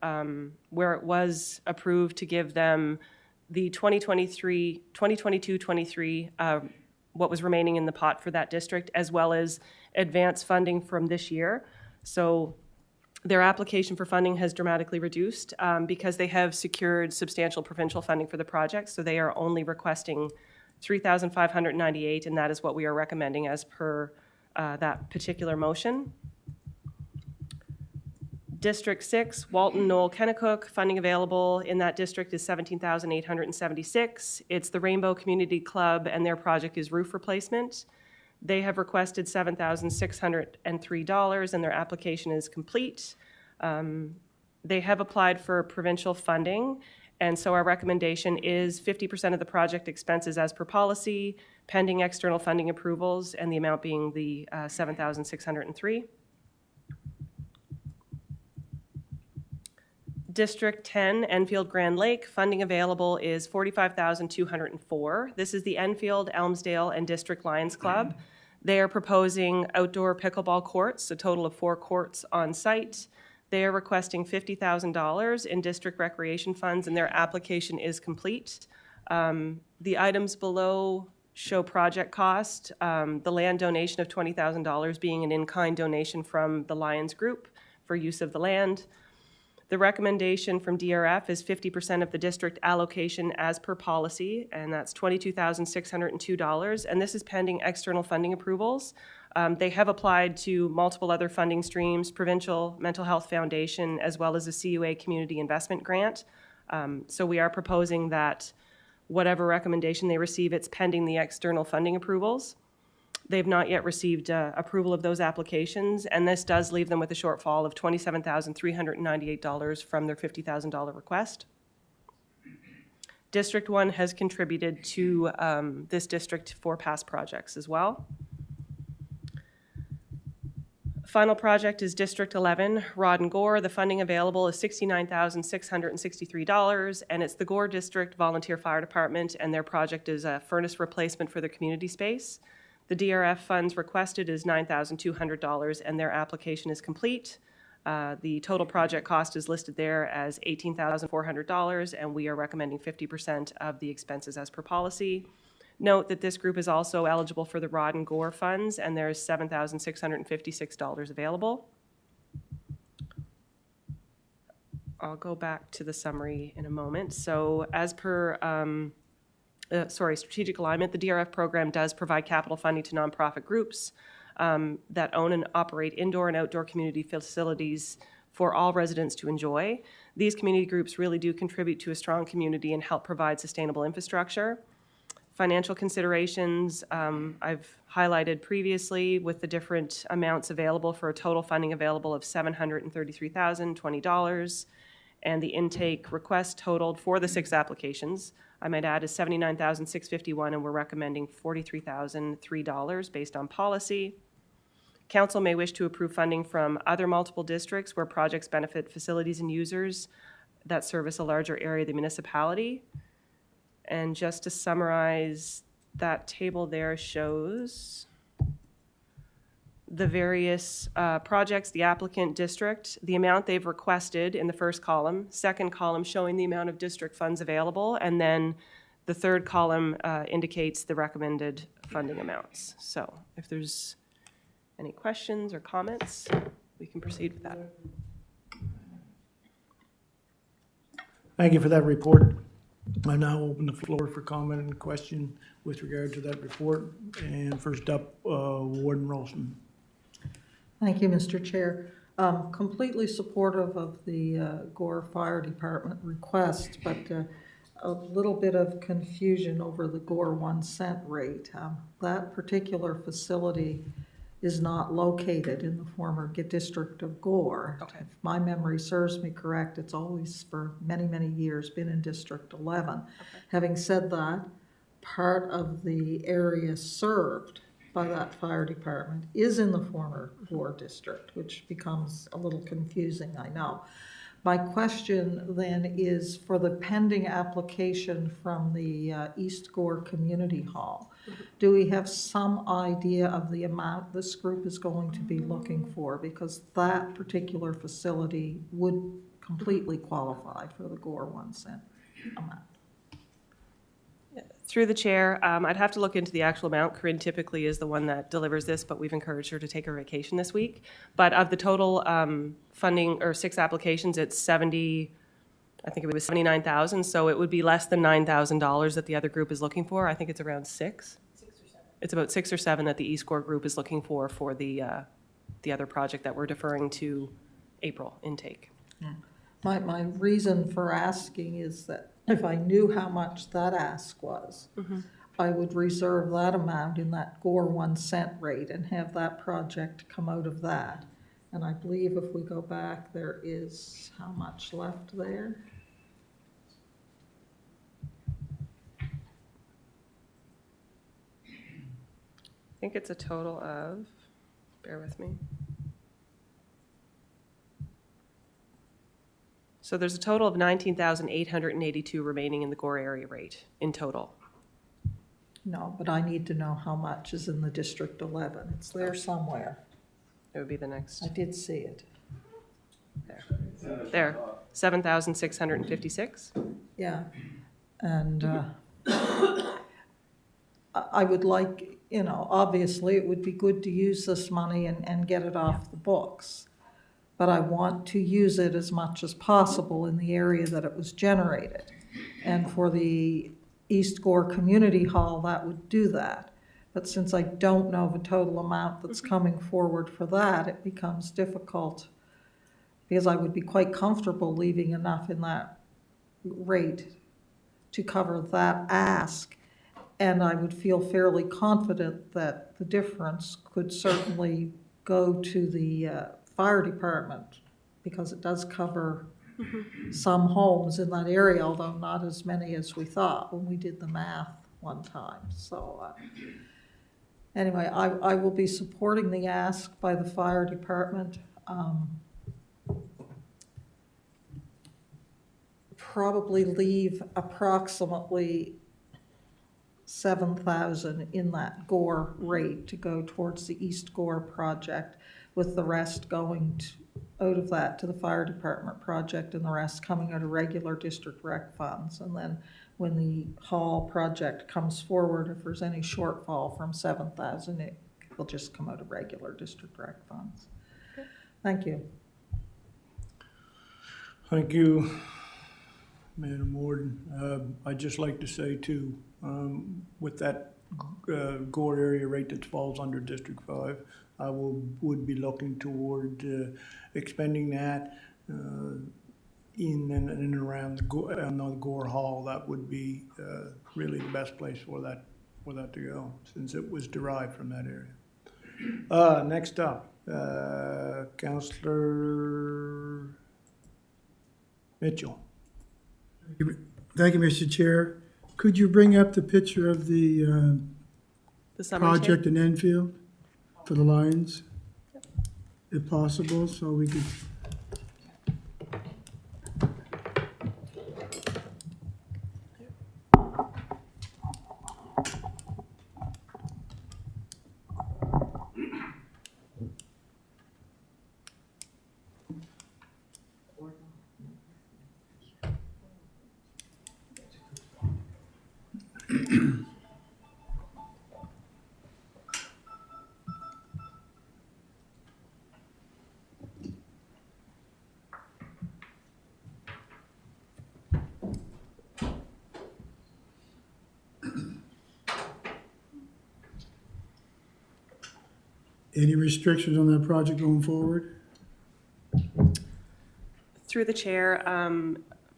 where it was approved to give them the 2022-23, what was remaining in the pot for that district, as well as advance funding from this year. So their application for funding has dramatically reduced because they have secured substantial provincial funding for the project. So they are only requesting $3,598, and that is what we are recommending as per that particular motion. District 6, Walton, Knoll, Kennecook, funding available in that district is $17,876. It's the Rainbow Community Club, and their project is roof replacement. They have requested $7,603, and their application is complete. They have applied for provincial funding, and so our recommendation is 50% of the project expenses as per policy, pending external funding approvals, and the amount being the $7,603. District 10, Enfield Grand Lake, funding available is $45,204. This is the Enfield, Elmsdale, and District Lions Club. They are proposing outdoor pickleball courts, a total of 4 courts on site. They are requesting $50,000 in district recreation funds, and their application is complete. The items below show project cost, the land donation of $20,000 being an in-kind donation from the Lions Group for use of the land. The recommendation from DRF is 50% of the district allocation as per policy, and that's $22,602, and this is pending external funding approvals. They have applied to multiple other funding streams, Provincial Mental Health Foundation, as well as a CUA Community Investment Grant. So we are proposing that whatever recommendation they receive, it's pending the external funding approvals. They've not yet received approval of those applications, and this does leave them with a shortfall of $27,398 from their $50,000 request. District 1 has contributed to this district for past projects as well. Final project is District 11, Rod and Gore. The funding available is $69,663, and it's the Gore District Volunteer Fire Department, and their project is a furnace replacement for their community space. The DRF funds requested is $9,200, and their application is complete. The total project cost is listed there as $18,400, and we are recommending 50% of the expenses as per policy. Note that this group is also eligible for the Rod and Gore funds, and there's $7,656 available. I'll go back to the summary in a moment. So as per strategic alignment, the DRF program does provide capital funding to nonprofit groups that own and operate indoor and outdoor community facilities for all residents to enjoy. These community groups really do contribute to a strong community and help provide sustainable infrastructure. Financial considerations, I've highlighted previously with the different amounts available for a total funding available of $733,020. And the intake request totaled for the 6 applications, I might add, is $79,651, and we're recommending $43,003 based on policy. Council may wish to approve funding from other multiple districts where projects benefit facilities and users that service a larger area of the municipality. And just to summarize, that table there shows the various projects, the applicant district, the amount they've requested in the first column, second column showing the amount of district funds available, and then the third column indicates the recommended funding amounts. So if there's any questions or comments, we can proceed with that. Thank you for that report. I now open the floor for comment and question with regard to that report. And first up, Warden Rolston. Thank you, Mr. Chair. Completely supportive of the Gore Fire Department request, but a little bit of confusion over the Gore 1 cent rate. That particular facility is not located in the former district of Gore. Okay. If my memory serves me correct, it's always for many, many years been in District 11. Okay. Having said that, part of the area served by that fire department is in the former Gore district, which becomes a little confusing, I know. My question then is for the pending application from the East Gore Community Hall. Do we have some idea of the amount this group is going to be looking for? Because that particular facility would completely qualify for the Gore 1 cent amount. Through the chair, I'd have to look into the actual amount. Corinne typically is the one that delivers this, but we've encouraged her to take her vacation this week. But of the total funding, or 6 applications, it's I think it was $79,000, so it would be less than $9,000 that the other group is looking for. I think it's around 6. It's about 6 or 7 that the East Gore group is looking for the other project that we're deferring to April intake. My reason for asking is that if I knew how much that ask was, I would reserve that amount in that Gore 1 cent rate and have that project come out of that. And I believe if we go back, there is how much left there? I think it's a total of, bear with me. So there's a total of 19,882 remaining in the Gore area rate in total. No, but I need to know how much is in the District 11. It's there somewhere. It would be the next, I did see it. there, 7,656. Yeah, and I would like, obviously, it would be good to use this money and get it off the books. But I want to use it as much as possible in the area that it was generated. And for the East Gore Community Hall, that would do that. But since I don't know the total amount that's coming forward for that, it becomes difficult, because I would be quite comfortable leaving enough in that rate to cover that ask. And I would feel fairly confident that the difference could certainly go to the fire department, because it does cover some homes in that area, although not as many as we thought when we did the math one time. So anyway, I will be supporting the ask by the fire department. Probably leave approximately 7,000 in that Gore rate to go towards the East Gore project, with the rest going out of that to the fire department project, and the rest coming out of regular district rec funds. And then when the hall project comes forward, if there's any shortfall from 7,000, it will just come out of regular district rec funds. Thank you. Thank you, Madam Warden. I'd just like to say too, with that Gore area rate that falls under District 5, I would be looking toward expending that in and around the Gore Hall. That would be really the best place for that to go, since it was derived from that area. Next up, Councillor Mitchell. Thank you, Mr. Chair. Could you bring up the picture of the summary project in Enfield for the Lions, if possible, so we could... Any restrictions on that project going forward? Through the chair,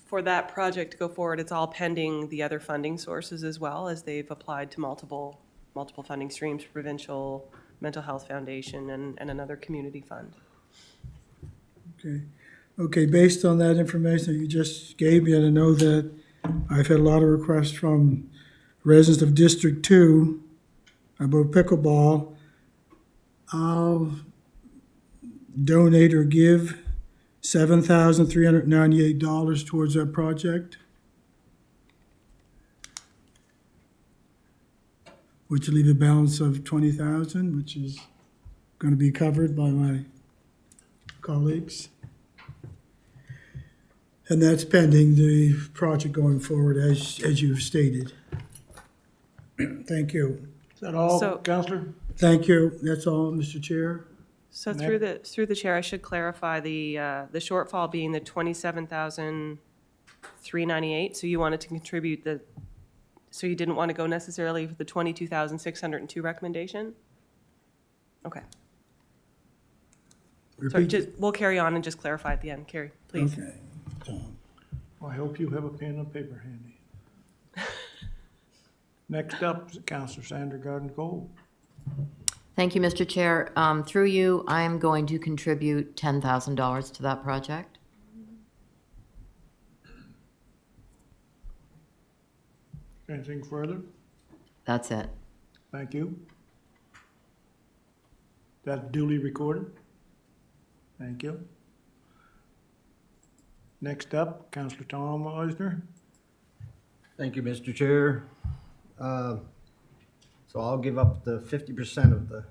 for that project to go forward, it's all pending the other funding sources as well, as they've applied to multiple funding streams, Provincial Mental Health Foundation and another community fund. Okay. Okay, based on that information that you just gave me, and I know that I've had a lot of requests from residents of District 2 about pickleball, I'll donate or give $7,398 towards that project, which will leave a balance of $20,000, which is going to be covered by my colleagues. And that's pending the project going forward, as you've stated. Thank you. Is that all, So- Councillor? Thank you. That's all, Mr. Chair. So through the chair, I should clarify the shortfall being the $27,398. So you wanted to contribute so you didn't want to go necessarily for the 22,602 recommendation? Okay. Sorry, Repeat. we'll carry on and just clarify at the end. Carrie, please. Okay. Tom. I hope you have a pen and paper handy. Next up is Councillor Sandra Garden-Cole. Thank you, Mr. Chair. Through you, I am going to contribute $10,000 to that project. Anything further? That's it. Thank you. That's duly recorded. Thank you. Next up, Councillor Tom Eisner. Thank you, Mr. Chair. So I'll give up the 50% of the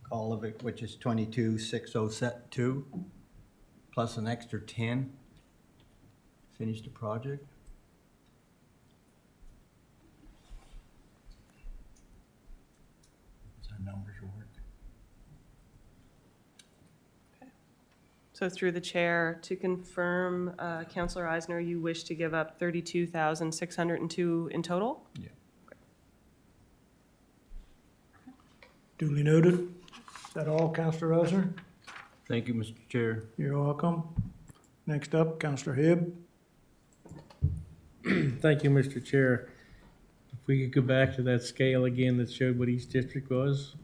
call of it, which is 22,602, plus an extra 10. Finish the project. numbers work. So through the chair, to confirm, Counselor Eisner, you wish to give up 32,602 in total? Yeah. Duly noted. Is that all, Counselor Eisner? Thank you, Mr. Chair. You're welcome. Next up, Counselor Hibb. Thank you, Mr. Chair. If we could go back to that scale again that showed what each district was.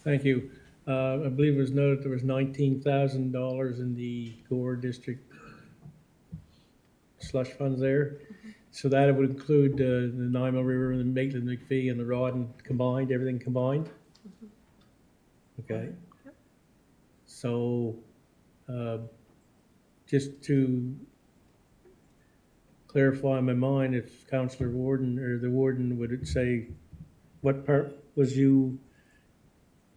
Thank you. I believe it was noted there was $19,000 in the Gore District slush funds there. So that would include the Nima River and the Maitland McPhee and the Rawdon combined, everything combined? Okay. So, just to clarify in my mind, if Councillor Warden or the warden would say, what part was you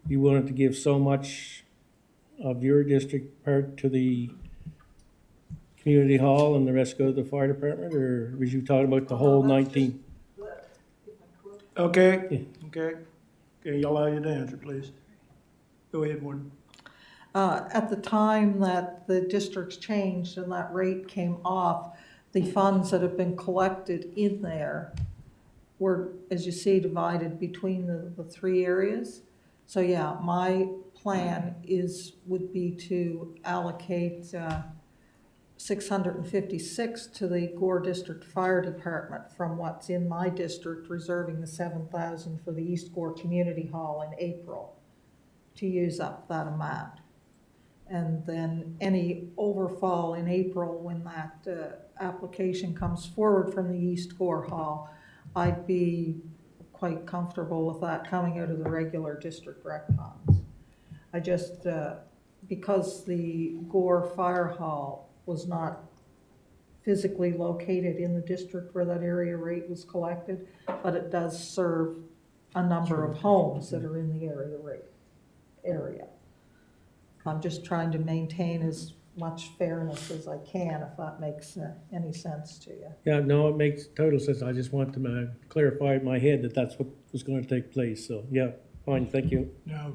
wanted to give so much of your district part to the community hall and the rest go to the fire department, or was you talking about the whole 19? Okay, okay. Okay, y'all allow you to answer, please. Go ahead, Warden. At the time that the districts changed and that rate came off, the funds that have been collected in there were, as you see, divided between the three areas. So yeah, my plan would be to allocate 656 to the Gore District Fire Department from what's in my district, reserving the 7,000 for the East Gore Community Hall in April to use up that amount. And then any overfall in April when that application comes forward from the East Gore Hall, I'd be quite comfortable with that coming out of the regular district rec funds. I just, because the Gore Fire Hall was not physically located in the district where that area rate was collected, but it does serve a number of homes that are in the area. I'm just trying to maintain as much fairness as I can, if that makes any sense to you. Yeah, no, it makes total sense. I just want to clarify in my head that that's what was going to take place. So, yeah, fine, thank you. Now,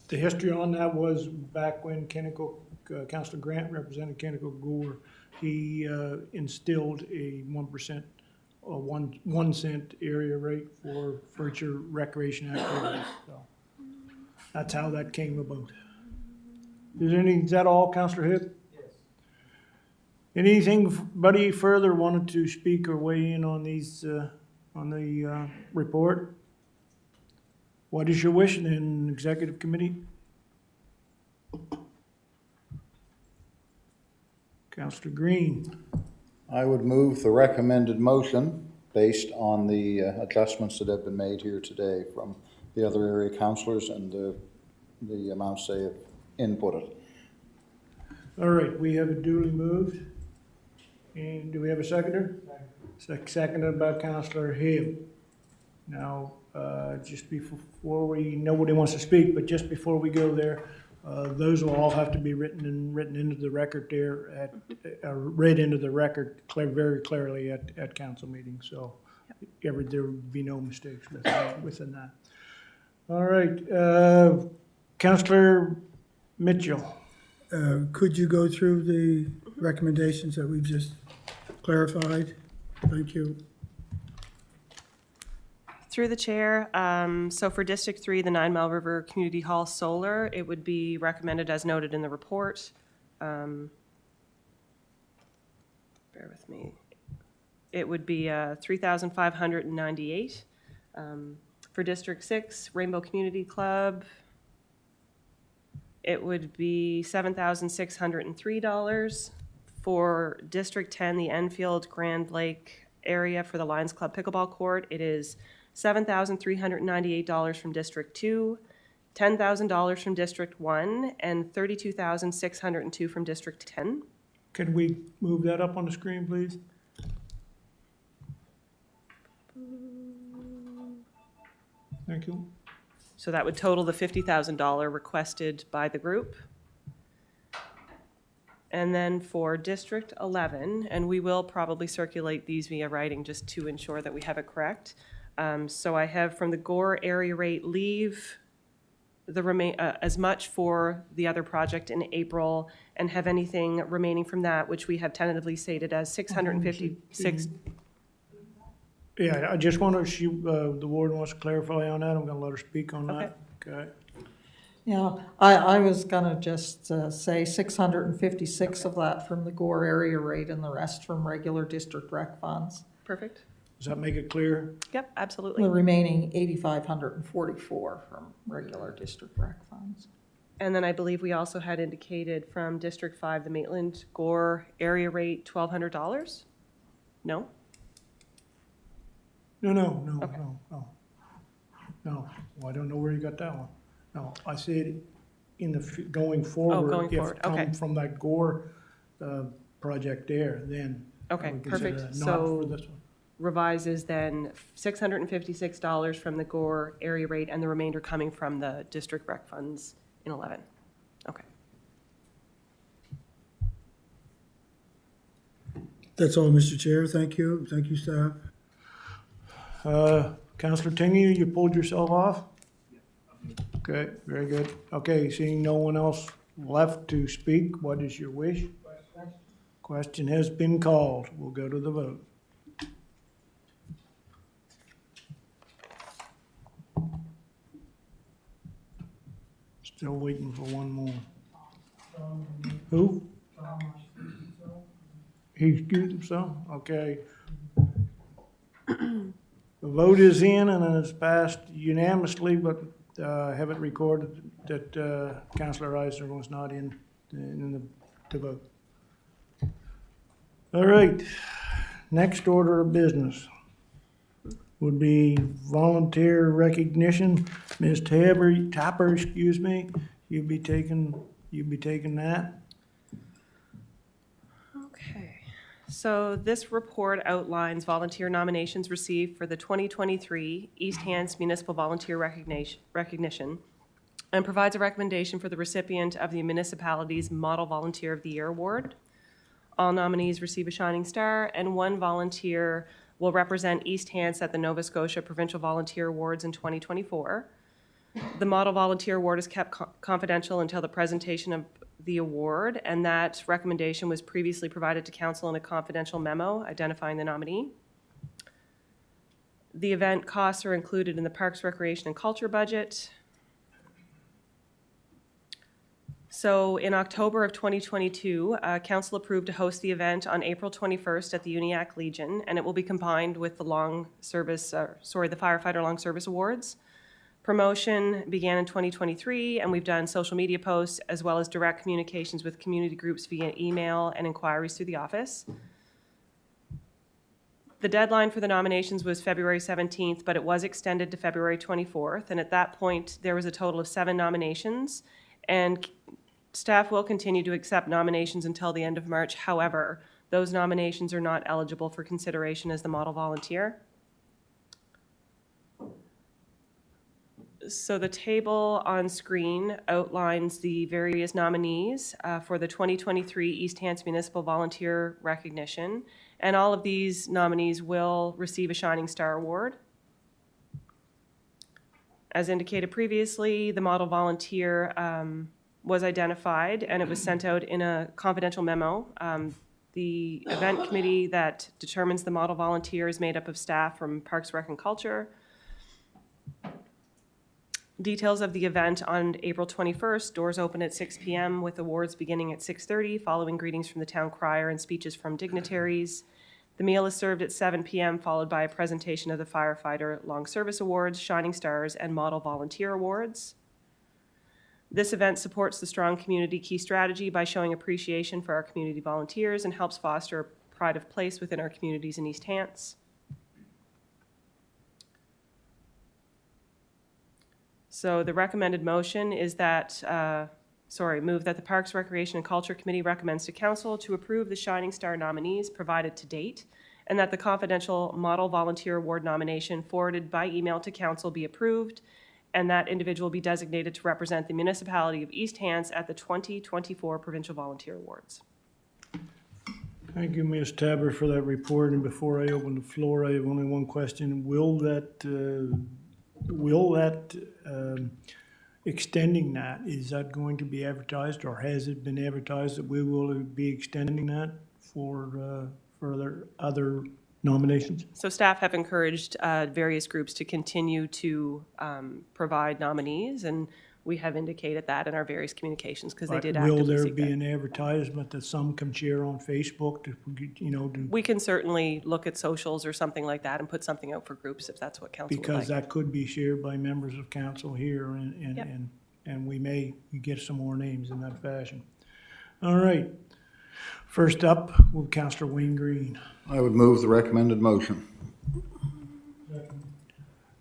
the history on that was back when Councilor Grant represented Kennecott Gore, he instilled a 1%, or 1 cent area rate for future recreation activities. So that's how that came about. Is that all, Councilor Hibb? Yes. Anybody further wanted to speak or weigh in on these, on the report? What is your wish then, Executive Committee? Councilor Green. I would move the recommended motion based on the adjustments that have been made here today from the other area councillors and the amounts they have inputted. All right, we have it duly moved. And do we have a seconder? Seconded by Councilor Hibb. Now, just before nobody wants to speak, but just before we go there, those will all have to be written into the record there read into the record very clearly at council meetings. So there would be no mistakes within that. All right, Councilor Mitchell. Could you go through the recommendations that we've just clarified? Thank you. Through the chair, so for District 3, the 9 Mile River Community Hall Solar, it would be recommended as noted in the report. Bear with me. It would be $3,598. For District 6, Rainbow Community Club, it would be $7,603. For District 10, the Enfield Grand Lake area for the Lions Club Pickleball Court, it is $7,398 from District 2, $10,000 from District 1, and $32,602 from District 10. Can we move that up on the screen, please? Thank you. So that would total the $50,000 requested by the group. And then for District 11, and we will probably circulate these via writing just to ensure that we have it correct. So I have from the Gore area rate leave the as much for the other project in April, and have anything remaining from that, which we have tentatively stated as 656. Yeah, I just wonder if the warden wants to clarify on that. I'm gonna let her speak on that. Okay. Yeah, I was gonna just say 656 of that from the Gore area rate and the rest from regular district rec funds. Perfect. Does that make it clear? Yep, absolutely. The remaining 8,544 from regular district rec funds. And then I believe we also had indicated from District 5, the Maitland Gore area rate, $1,200? No? No. Okay. No, well, I don't know where you got that one. No, I said in the, going forward. going forward, If okay. come from that Gore, project there, then. I Okay, would consider perfect. that, not for So this one. revises then $656 from the Gore area rate and the remainder coming from the district rec funds in 11. Okay. That's all, Mr. Chair. Thank you. Thank you, staff. Counselor Tingy, you pulled yourself off? Okay, very good. Okay, seeing no one else left to speak, what is your wish? Question has been called. We'll go to the vote. Still waiting for one more. Who? He excused himself? Okay. The vote is in and it's passed unanimously, but have it recorded that Councillor Eisner was not in to vote. All right, next order of business would be volunteer recognition. Ms. Tapper, excuse me, you'd be taking that. Okay. So this report outlines volunteer nominations received for the 2023 East Hants Municipal Volunteer Recognition and provides a recommendation for the recipient of the municipality's Model Volunteer of the Year Award. All nominees receive a shining star, and one volunteer will represent East Hants at the Nova Scotia Provincial Volunteer Awards in 2024. The Model Volunteer Award is kept confidential until the presentation of the award, and that recommendation was previously provided to council in a confidential memo identifying the nominee. The event costs are included in the Parks, Recreation, and Culture budget. So in October of 2022, council approved to host the event on April 21st at the Uniacke Legion, and it will be combined with the the Firefighter Long Service Awards. Promotion began in 2023, and we've done social media posts as well as direct communications with community groups via email and inquiries through the office. The deadline for the nominations was February 17th, but it was extended to February 24th, and at that point, there was a total of 7 nominations, and staff will continue to accept nominations until the end of March. However, those nominations are not eligible for consideration as the model volunteer. So the table on screen outlines the various nominees for the 2023 East Hants Municipal Volunteer Recognition, and all of these nominees will receive a Shining Star Award. As indicated previously, the model volunteer was identified, and it was sent out in a confidential memo. The event committee that determines the model volunteer is made up of staff from Parks, Rec, and Culture. Details of the event on April 21st, doors open at 6 p.m. with awards beginning at 6:30, following greetings from the town crier and speeches from dignitaries. The meal is served at 7 p.m., followed by a presentation of the Firefighter Long Service Awards, Shining Stars, and Model Volunteer Awards. This event supports the Strong Community Key Strategy by showing appreciation for our community volunteers and helps foster a pride of place within our communities in East Hants. So the recommended motion is that, move that the Parks, Recreation, and Culture Committee recommends to Council to approve the Shining Star nominees provided to date and that the confidential model volunteer award nomination forwarded by email to council be approved, and that individual be designated to represent the municipality of East Hants at the 2024 Provincial Volunteer Awards. Thank you, Ms. Tabor, for that report. And before I open the floor, I have only one question. Will that extending that, is that going to be advertised, or has it been advertised that we will be extending that for other nominations? So staff have encouraged various groups to continue to provide nominees, and we have indicated that in our various communications because they did actively Will there seek be that. an advertisement that some can share on Facebook to, to, We can certainly look at socials or something like that and put something out for groups if that's what council would like. because that could be shared by members of council here Yep. and we may get some more names in that fashion. All right. First up, will Councillor Wayne Green. I would move the recommended motion.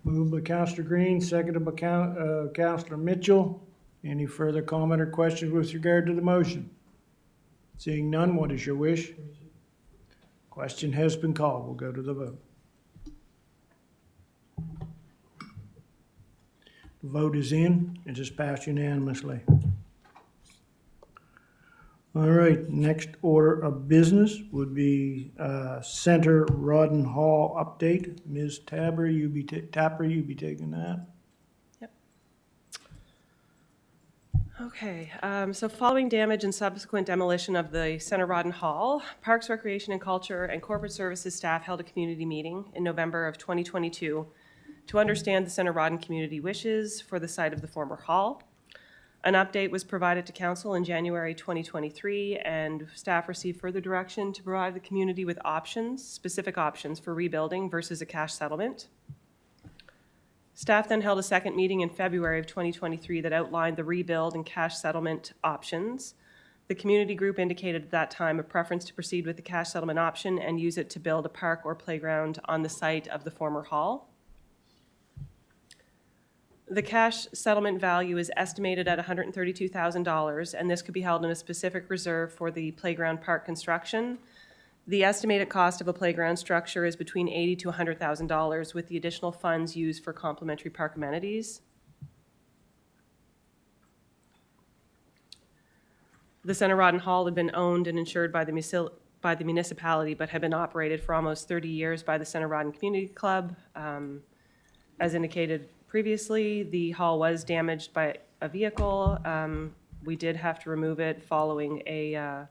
Moved by Councillor Green, seconded by Councillor Mitchell. Any further comment or questions with regard to the motion? Seeing none, what is your wish? Question has been called. We'll go to the vote. The vote is in. It is passed unanimously. All right, next order of business would be Center Rodden Hall update. Ms. Tapper, you be taking that. Okay, so following damage and subsequent demolition of the Center Rodden Hall, Parks, Recreation and Culture and Corporate Services staff held a community meeting in November of 2022 to understand the Center Rodden community wishes for the site of the former hall. An update was provided to council in January 2023, and staff received further direction to provide the community with options, specific options for rebuilding versus a cash settlement. Staff then held a second meeting in February of 2023 that outlined the rebuild and cash settlement options. The community group indicated at that time a preference to proceed with the cash settlement option and use it to build a park or playground on the site of the former hall. The cash settlement value is estimated at $132,000, and this could be held in a specific reserve for the playground park construction. The estimated cost of a playground structure is between $80,000 to $100,000, with the additional funds used for complementary park amenities. The Center Rodden Hall had been owned and insured by the municipality, but had been operated for almost 30 years by the Center Rodden Community Club. As indicated previously, the hall was damaged by a vehicle. We did have to remove it following an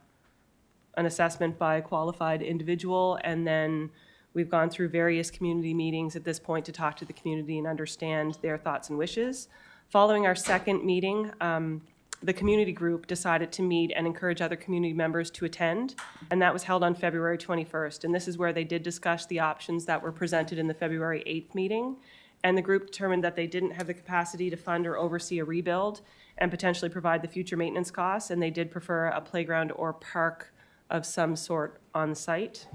assessment by a qualified individual, and then we've gone through various community meetings at this point to talk to the community and understand their thoughts and wishes. Following our second meeting, the community group decided to meet and encourage other community members to attend, and that was held on February 21st. And this is where they did discuss the options that were presented in the February 8th meeting. And the group determined that they didn't have the capacity to fund or oversee a rebuild and potentially provide the future maintenance costs, and they did prefer a playground or park of some sort on site.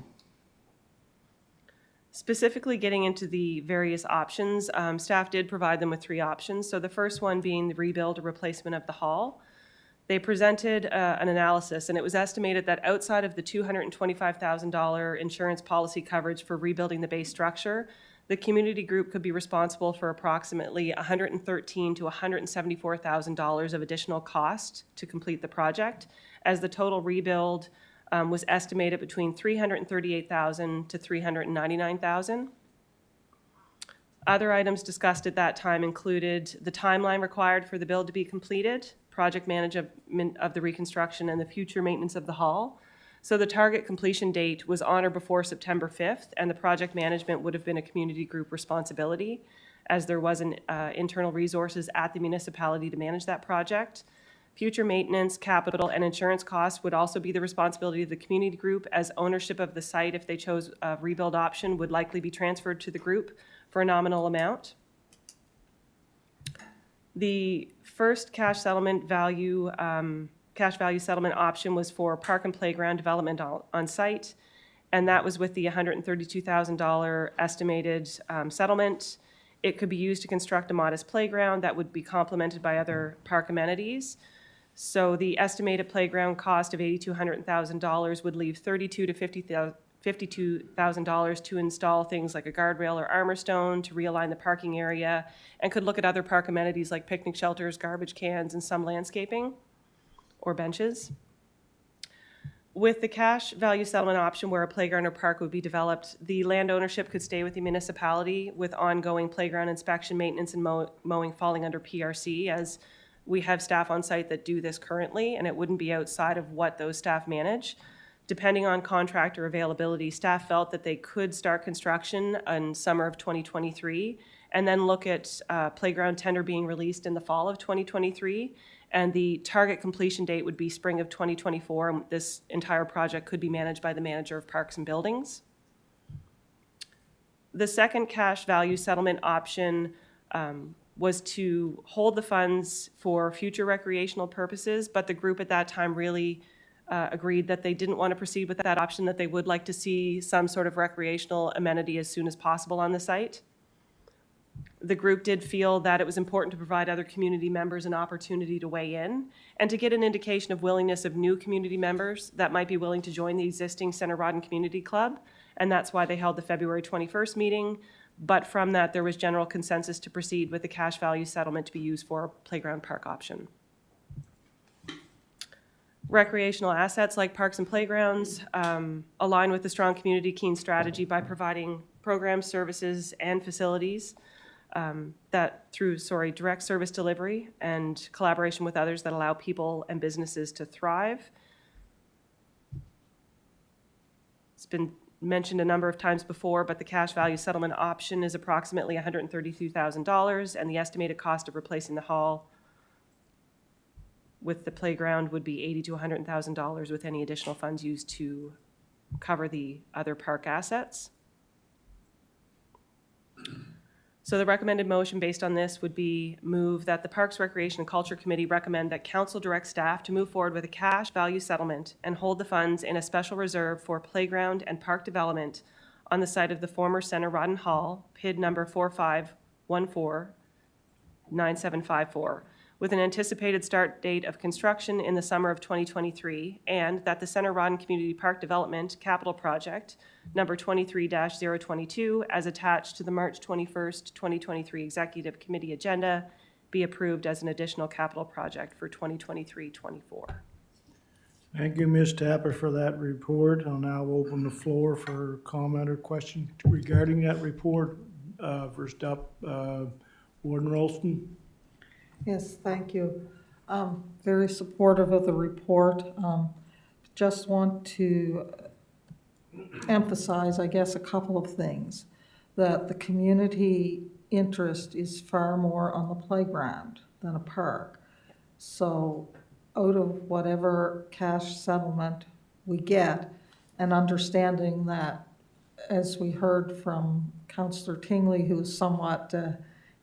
Specifically getting into the various options, staff did provide them with 3 options. So the first one being the rebuild or replacement of the hall. They presented an analysis, and it was estimated that outside of the $225,000 insurance policy coverage for rebuilding the base structure, the community group could be responsible for approximately $113,000 to $174,000 of additional cost to complete the project, as the total rebuild was estimated between $338,000 to $399,000. Other items discussed at that time included the timeline required for the build to be completed, project management of the reconstruction, and the future maintenance of the hall. So the target completion date was on or before September 5th, and the project management would have been a community group responsibility, as there wasn't internal resources at the municipality to manage that project. Future maintenance, capital, and insurance costs would also be the responsibility of the community group, as ownership of the site, if they chose a rebuild option, would likely be transferred to the group for a nominal amount. The first cash settlement value cash value settlement option was for park and playground development on site, and that was with the $132,000 estimated settlement. It could be used to construct a modest playground that would be complemented by other park amenities. So the estimated playground cost of $80,000 to $100,000 would leave $32,000 to $52,000 to install things like a guardrail or armor stone, to realign the parking area, and could look at other park amenities like picnic shelters, garbage cans, and some landscaping or benches. With the cash value settlement option where a playground or park would be developed, the land ownership could stay with the municipality with ongoing playground inspection, maintenance, and mowing falling under PRC, as we have staff on site that do this currently, and it wouldn't be outside of what those staff manage. Depending on contractor availability, staff felt that they could start construction in summer of 2023 and then look at playground tender being released in the fall of 2023. And the target completion date would be spring of 2024. And this entire project could be managed by the manager of parks and buildings. The second cash value settlement option was to hold the funds for future recreational purposes, but the group at that time really agreed that they didn't want to proceed with that option, that they would like to see some sort of recreational amenity as soon as possible on the site. The group did feel that it was important to provide other community members an opportunity to weigh in and to get an indication of willingness of new community members that might be willing to join the existing Center Rawdon Community Club, and that's why they held the February 21st meeting. But from that, there was general consensus to proceed with the cash value settlement to be used for a playground park option. Recreational assets like parks and playgrounds align with the Strong Community Keen strategy by providing programs, services, and facilities that through, direct service delivery and collaboration with others that allow people and businesses to thrive. It's been mentioned a number of times before, but the cash value settlement option is approximately $132,000, and the estimated cost of replacing the hall with the playground would be $80,000 to $100,000 with any additional funds used to cover the other park assets. So the recommended motion based on this would be move that the Parks, Recreation, and Culture Committee recommend that council direct staff to move forward with a cash value settlement and hold the funds in a special reserve for playground and park development on the site of the former Center Rawdon Hall, PID number 45149754, with an anticipated start date of construction in the summer of 2023, and that the Center Rawdon Community Park Development Capital Project, number 23-022, as attached to the March 21st, 2023 Executive Committee agenda, be approved as an additional capital project for 2023-24. Thank you, Ms. Tapper, for that report. I'll now open the floor for comment or question regarding that report. First up, Warden Rolston. Yes, thank you. Very supportive of the report. Just want to emphasize, I guess, a couple of things. That the community interest is far more on the playground than a park. So out of whatever cash settlement we get, and understanding that, as we heard from Councillor Tingley, who is somewhat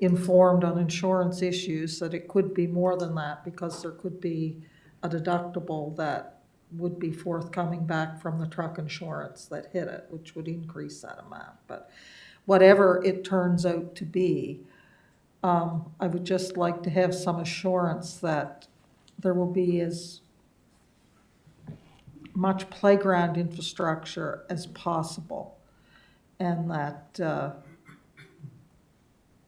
informed on insurance issues, that it could be more than that because there could be a deductible that would be forthcoming back from the truck insurance that hit it, which would increase that amount. But whatever it turns out to be, I would just like to have some assurance that there will be as much playground infrastructure as possible, and that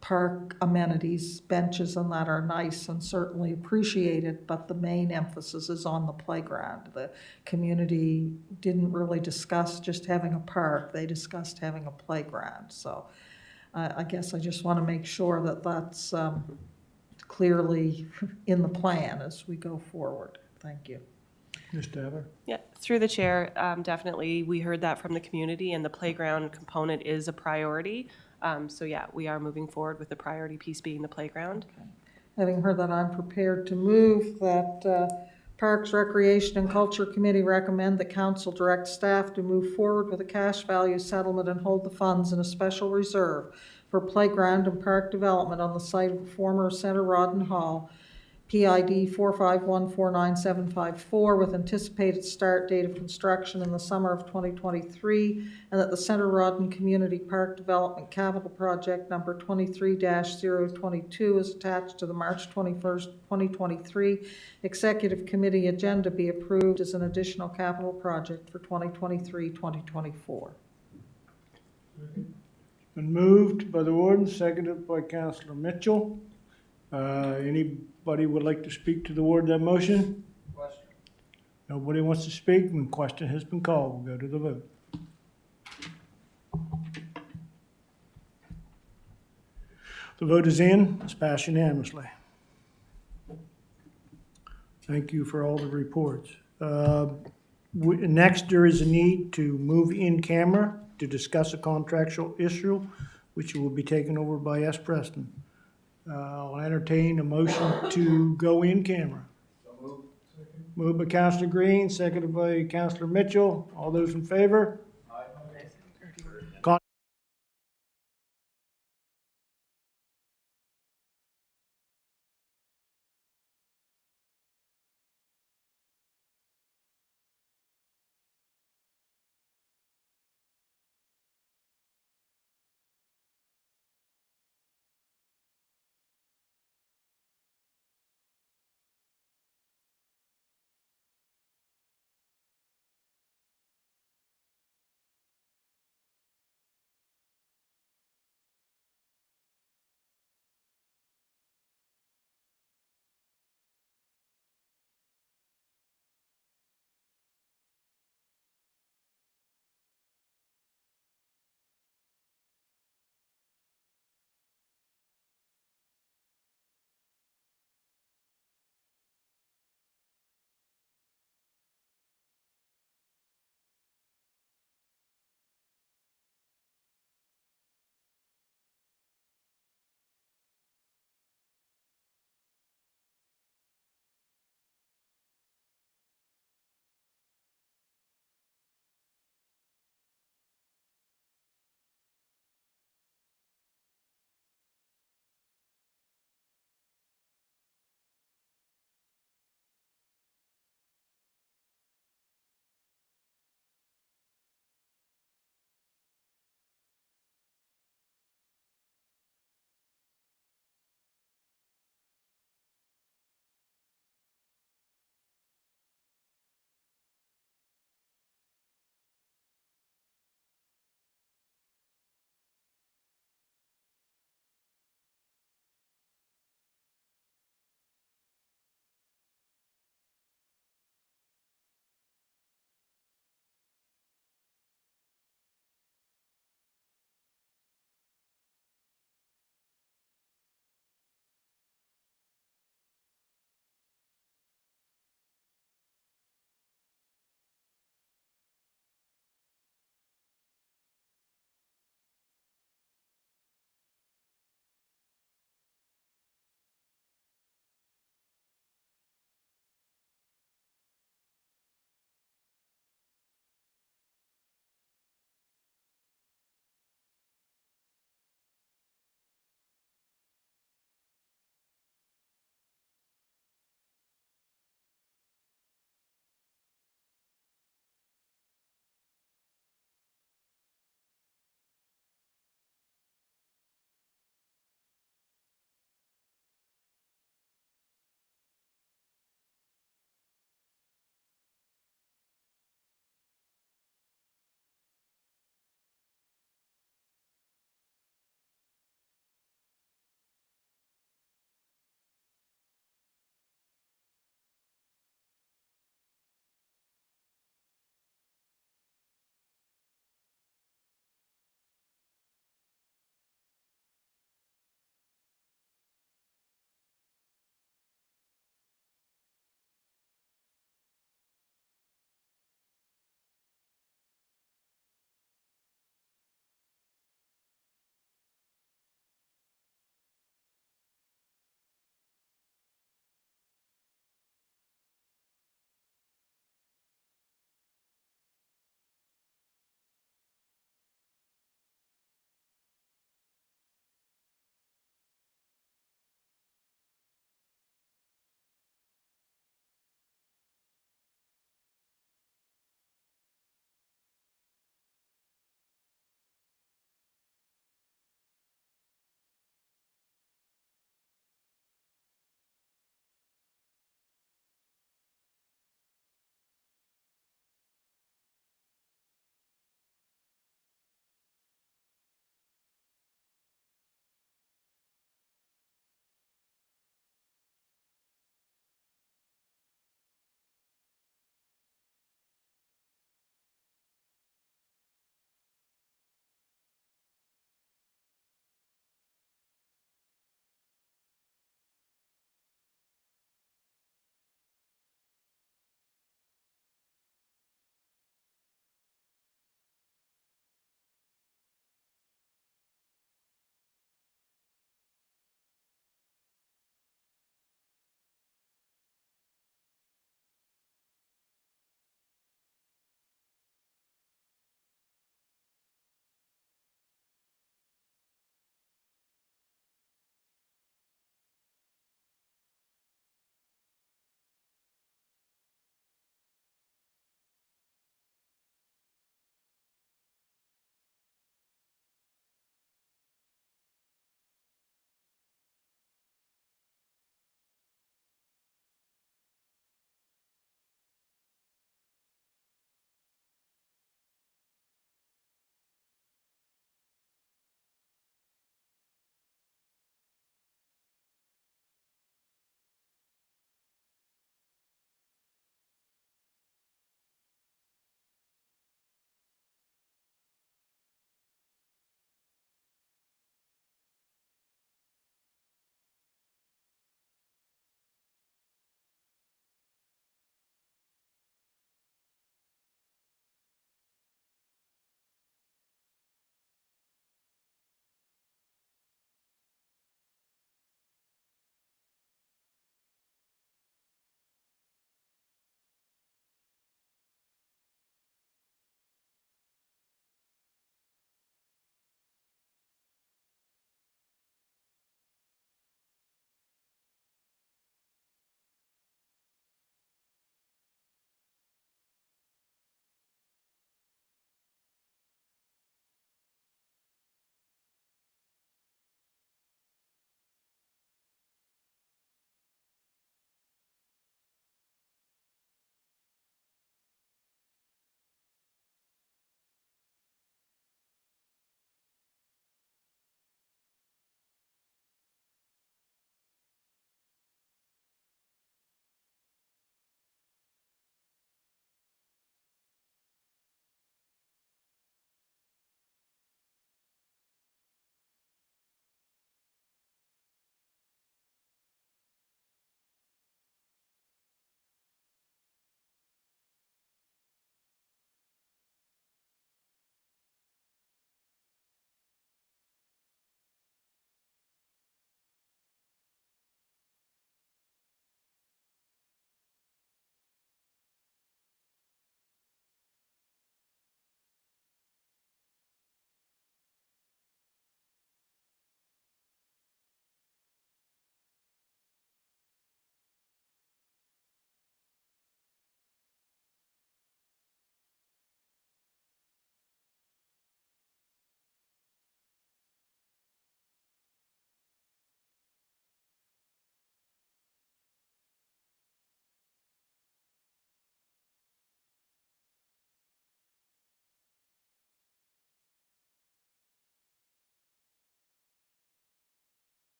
park amenities, benches and that are nice and certainly appreciated, but the main emphasis is on the playground. The community didn't really discuss just having a park, they discussed having a playground. So I guess I just want to make sure that that's clearly in the plan as we go forward. Thank you. Ms. Tapper. Yeah, through the chair, definitely, we heard that from the community, and the playground component is a priority. So yeah, we are moving forward with the priority piece being the playground. Okay. Having heard that, I'm prepared to move that Parks, Recreation, and Culture Committee recommend that council direct staff to move forward with a cash value settlement and hold the funds in a special reserve for playground and park development on the site of the former Center Rawdon Hall, PID 4514974 with anticipated start date of construction in the summer of 2023, and that the Center Rodden Community Park Development Capital Project number 23-022 is attached to the March 21st, 2023 Executive Committee agenda be approved as an additional capital project for 2023-2024. Been moved by the warden, seconded by Councillor Mitchell. Anybody would like to speak to the ward that motion? Question. Nobody wants to speak. When question has been called, we'll go to the vote. The vote is in. It's passed unanimously. Thank you for all the reports. Next, there is a need to move in camera to discuss a contractual issue, which will be taken over by S. Preston. I'll entertain a motion to go in camera. Moved by Councillor Green, seconded by Councillor Mitchell. All those in favor?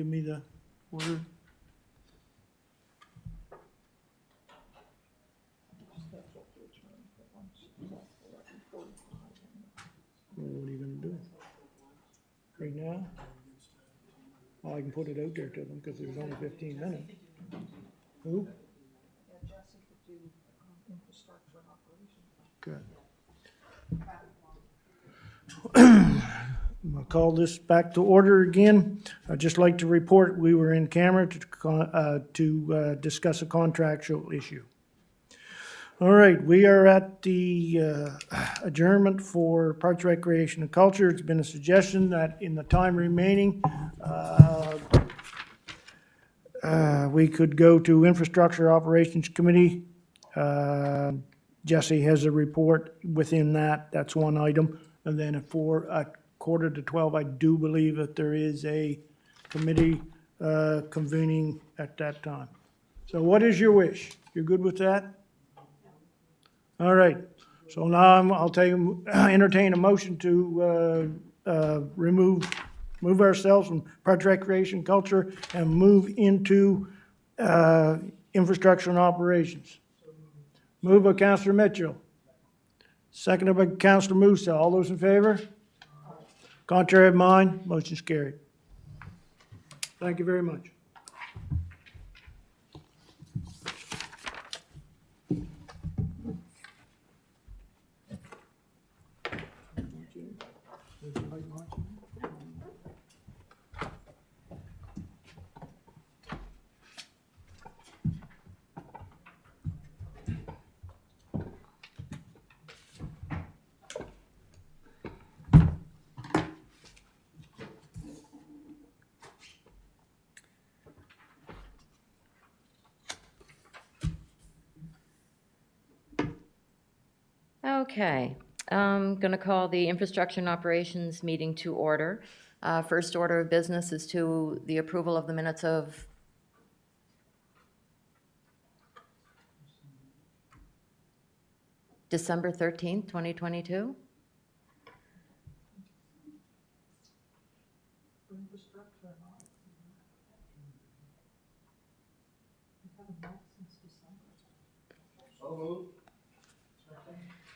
give me the order. Well, what are you gonna do? Right now? Well, I can put it out there to them, because there's only 15 minutes. Who? Okay. I'll call this back to order again. I'd just like to report, we were in camera to discuss a contractual issue. All right, we are at the adjournment for Parks, Recreation, and Culture. It's been a suggestion that in the time remaining, we could go to Infrastructure Operations Committee. Jesse has a report within that. That's one item. And then at 11:45, I do believe that there is a committee convening at that time. So what is your wish? You're good with that? All right. So now I'll entertain a motion to move ourselves from Parks, Recreation, Culture and move into Infrastructure and Operations. Moved by Councillor Mitchell. Seconded by Councillor Musa. All those in favor? Contrary of mind, motion's carried. Thank you very much. Okay, I'm going to call the Infrastructure and Operations meeting to order. First order of business is to the approval of the minutes of December 13th, 2022.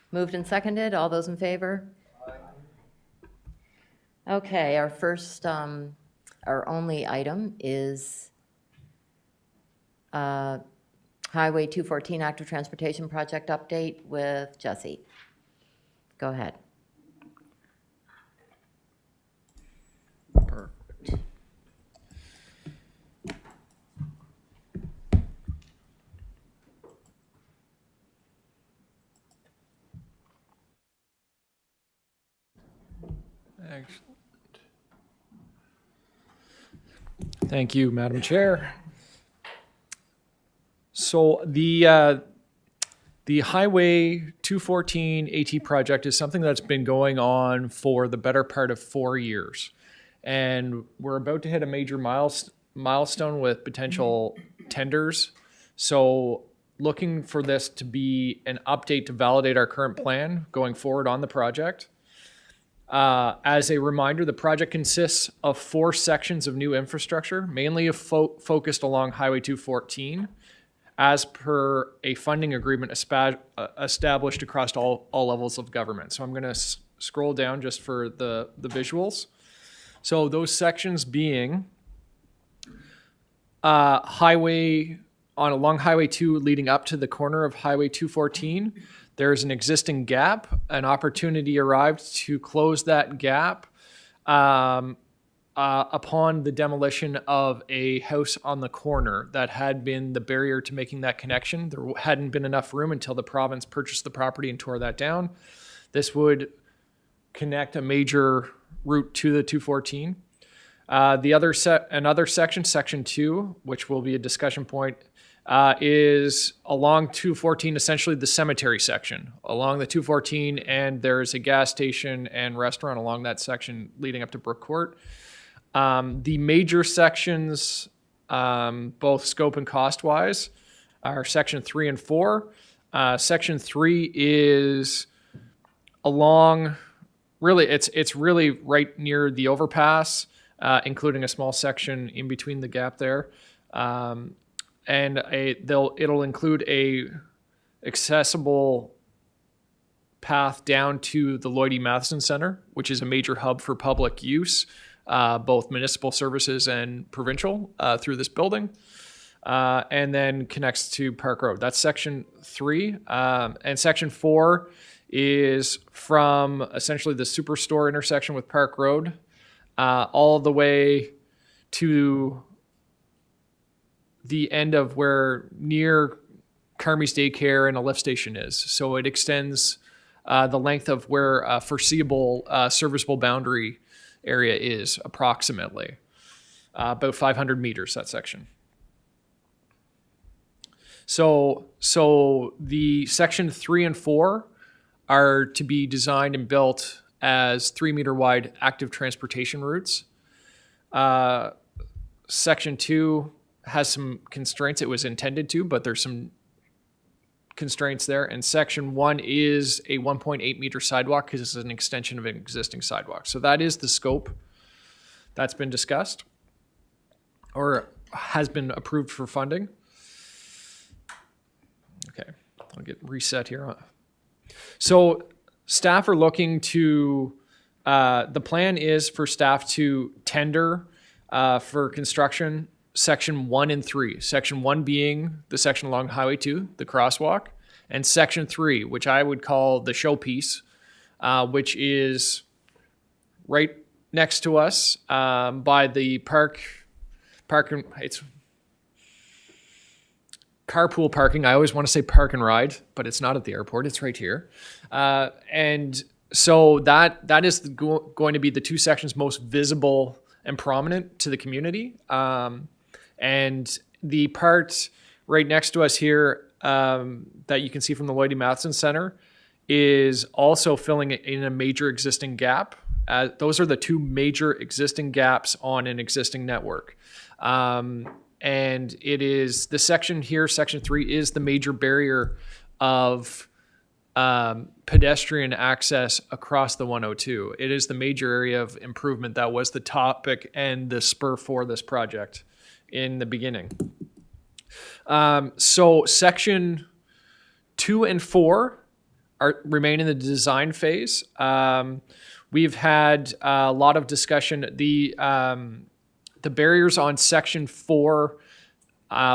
Moved and seconded. All those in favor? Okay, our first, our only item is Highway 214 Active Transportation Project update with Jesse. Go ahead. Perfect. Excellent. Thank you, Madam Chair. So the Highway 214 AT project is something that's been going on for the better part of 4 years. And we're about to hit a major milestone with potential tenders. So looking for this to be an update to validate our current plan going forward on the project. As a reminder, the project consists of 4 sections of new infrastructure, mainly focused along Highway 214, as per a funding agreement established across all levels of government. So I'm going to scroll down just for the visuals. So those sections being along Highway 2 leading up to the corner of Highway 214, there is an existing gap. An opportunity arrived to close that gap upon the demolition of a house on the corner that had been the barrier to making that connection. There hadn't been enough room until the province purchased the property and tore that down. This would connect a major route to the 214. Another section, Section 2, which will be a discussion point, is along 214, essentially the cemetery section along the 214, and there's a gas station and restaurant along that section leading up to Brook Court. The major sections, both scope and cost-wise, are Section 3 and 4. Section 3 is along, really, it's really right near the overpass. including a small section in between the gap there. And it'll include a accessible path down to the Lloyd E. Matheson Center, which is a major hub for public use, both municipal services and provincial, through this building. And then connects to Park Road. That's section 3. And section 4 is from essentially the Superstore intersection with Park Road, all the way to the end of where near Carmy's Daycare and a lift station is. So it extends the length of where a foreseeable serviceable boundary area is, approximately. About 500 meters, that section. So the section 3 and 4 are to be designed and built as 3-meter wide active transportation routes. Section 2 has some constraints. It was intended to, but there's some constraints there. And section 1 is a 1.8 meter sidewalk because it's an extension of an existing sidewalk. So that is the scope that's been discussed or has been approved for funding. Okay, I'll get reset here. So staff are looking to, the plan is for staff to tender for construction section 1 and 3. Section 1 being the section along Highway 2, the crosswalk, and section 3, which I would call the showpiece, which is right next to us by the it's carpool parking. I always want to say park and ride, but it's not at the airport. It's right here. And so that is going to be the 2 sections most visible and prominent to the community. And the part right next to us here that you can see from the Lloyd E. Matheson Center is also filling in a major existing gap. Those are the 2 major existing gaps on an existing network. And it is the section here, section 3, is the major barrier of pedestrian access across the 102. It is the major area of improvement that was the topic and the spur for this project in the beginning. So section 2 and 4 remain in the design phase. We've had a lot of discussion. The barriers on section 4,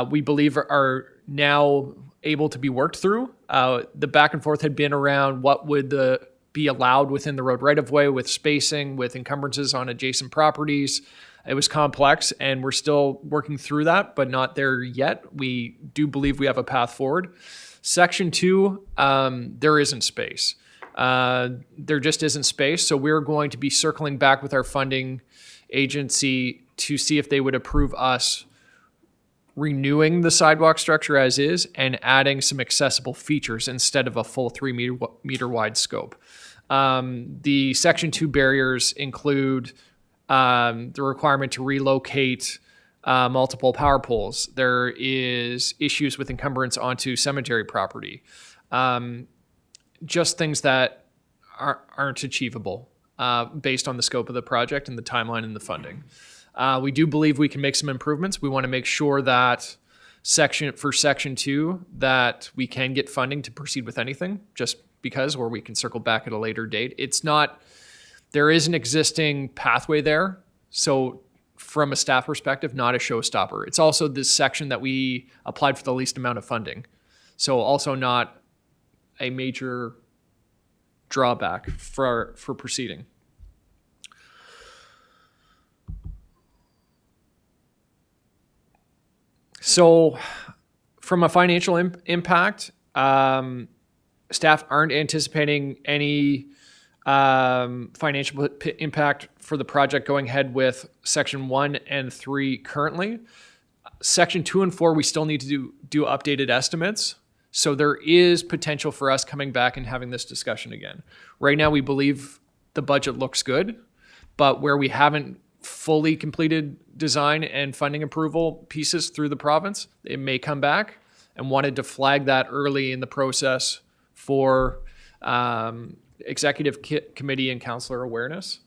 we believe are now able to be worked through. The back and forth had been around what would be allowed within the road right-of-way with spacing, with encumbrances on adjacent properties. It was complex, and we're still working through that, but not there yet. We do believe we have a path forward. Section 2, there isn't space. There just isn't space, so we're going to be circling back with our funding agency to see if they would approve us renewing the sidewalk structure as is and adding some accessible features instead of a full 3-meter wide scope. The section 2 barriers include the requirement to relocate multiple power poles. There is issues with encumbrance onto cemetery property. Just things that aren't achievable based on the scope of the project and the timeline and the funding. We do believe we can make some improvements. We want to make sure that section 2 that we can get funding to proceed with anything, just because, or we can circle back at a later date. There is an existing pathway there, so from a staff perspective, not a showstopper. It's also this section that we applied for the least amount of funding, so also not a major drawback for proceeding. So from a financial impact, staff aren't anticipating any financial impact for the project going ahead with section 1 and 3 currently. Section 2 and 4, we still need to do updated estimates. So there is potential for us coming back and having this discussion again. Right now, we believe the budget looks good, but where we haven't fully completed design and funding approval pieces through the province, it may come back, and wanted to flag that early in the process for executive committee and councillor awareness.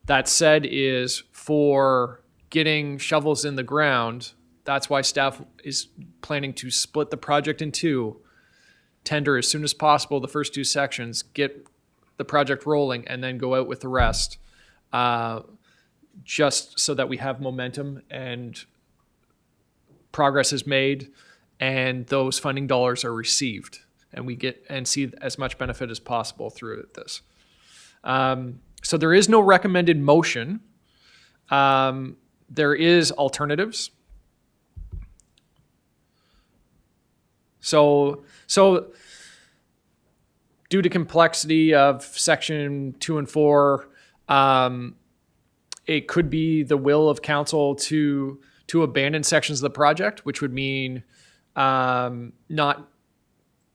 That said, is for getting shovels in the ground, that's why staff is planning to split the project in two, tender as soon as possible the first two sections, get the project rolling, and then go out with the rest, just so that we have momentum and progress is made and those funding dollars are received and we get and see as much benefit as possible through this. So there is no recommended motion. There is alternatives. So due to complexity of section 2 and 4, it could be the will of council to abandon sections of the project, which would mean not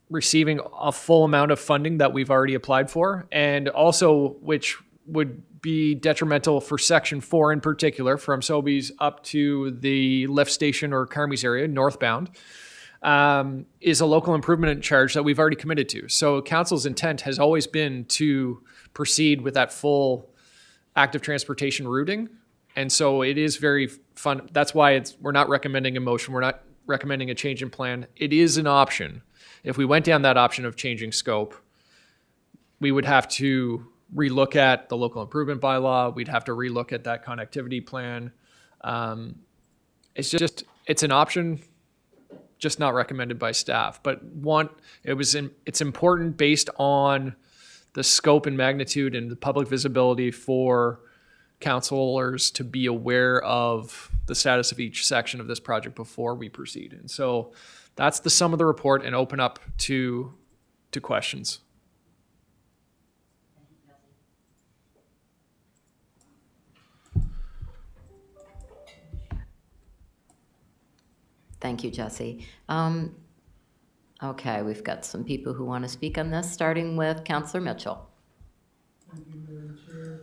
receiving a full amount of funding that we've already applied for, and also which would be detrimental for section 4 in particular, from Sobeys up to the lift station or Carmies area, northbound, is a local improvement charge that we've already committed to. So council's intent has always been to proceed with that full active transportation routing. And so it is very fun. That's why we're not recommending a motion. We're not recommending a change in plan. It is an option. If we went down that option of changing scope, we would have to relook at the local improvement bylaw. We'd have to relook at that connectivity plan. It's an option, just not recommended by staff. But it's important based on the scope and magnitude and the public visibility for councilors to be aware of the status of each section of this project before we proceed. And so that's the sum of the report, and open up to questions. Thank you, Jesse. Okay, we've got some people who want to speak on this, starting with Councillor Mitchell. Thank you, Madam Chair.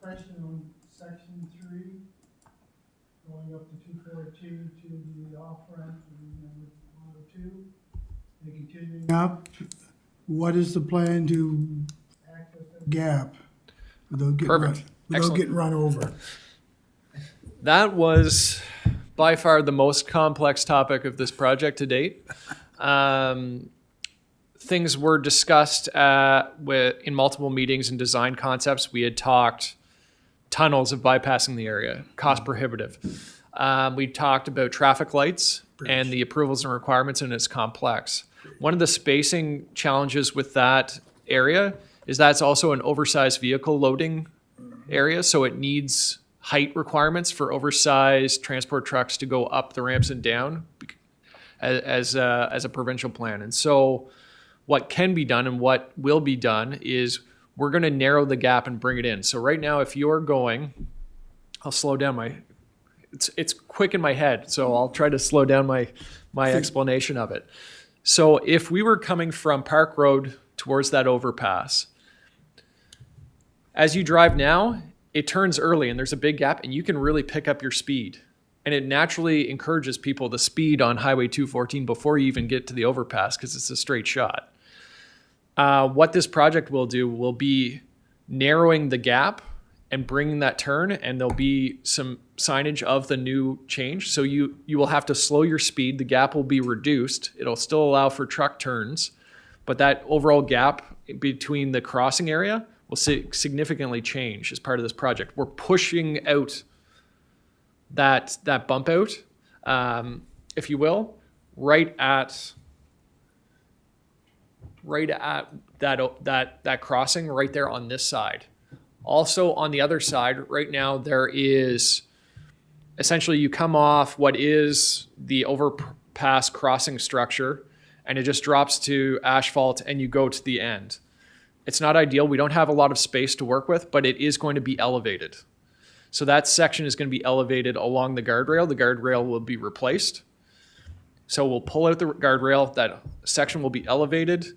Question on section 3, going up to 242 to the off-ramp and 102, and continuing up. What is the plan to access that gap without getting run over? That was by far the most complex topic of this project to date. Things were discussed in multiple meetings and design concepts. We had talked tunnels of bypassing the area, cost prohibitive. We talked about traffic lights and the approvals and requirements, and it's complex. One of the spacing challenges with that area is that it's also an oversized vehicle loading area, so it needs height requirements for oversized transport trucks to go up the ramps and down as a provincial plan. And so what can be done and what will be done is we're going to narrow the gap and bring it in. So right now, if you're going, I'll slow down it's quick in my head, so I'll try to slow down my explanation of it. So if we were coming from Park Road towards that overpass, as you drive now, it turns early and there's a big gap and you can really pick up your speed. And it naturally encourages people to speed on Highway 214 before you even get to the overpass because it's a straight shot. What this project will do will be narrowing the gap and bringing that turn, and there'll be some signage of the new change. So you will have to slow your speed. The gap will be reduced. It'll still allow for truck turns, but that overall gap between the crossing area will significantly change as part of this project. We're pushing out that bump out, if you will, right at that crossing right there on this side. Also on the other side, right now there is essentially you come off what is the overpass crossing structure and it just drops to asphalt and you go to the end. It's not ideal. We don't have a lot of space to work with, but it is going to be elevated. So that section is going to be elevated along the guardrail. The guardrail will be replaced. So we'll pull out the guardrail. That section will be elevated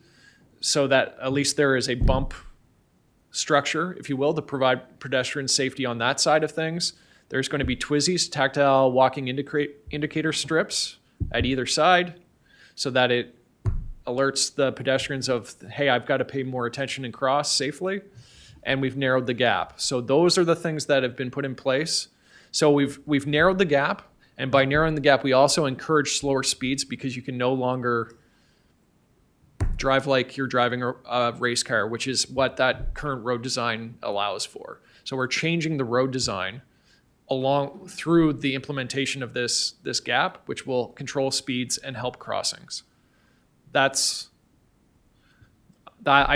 so that at least there is a bump structure, if you will, to provide pedestrian safety on that side of things. There's going to be TWSBIs, tactile walking indicator strips at either side so that it alerts the pedestrians of, hey, I've got to pay more attention and cross safely. and we've narrowed the gap. So those are the things that have been put in place. So we've narrowed the gap, and by narrowing the gap, we also encourage slower speeds because you can no longer drive like you're driving a race car, which is what that current road design allows for. So we're changing the road design along through the implementation of this gap, which will control speeds and help crossings. I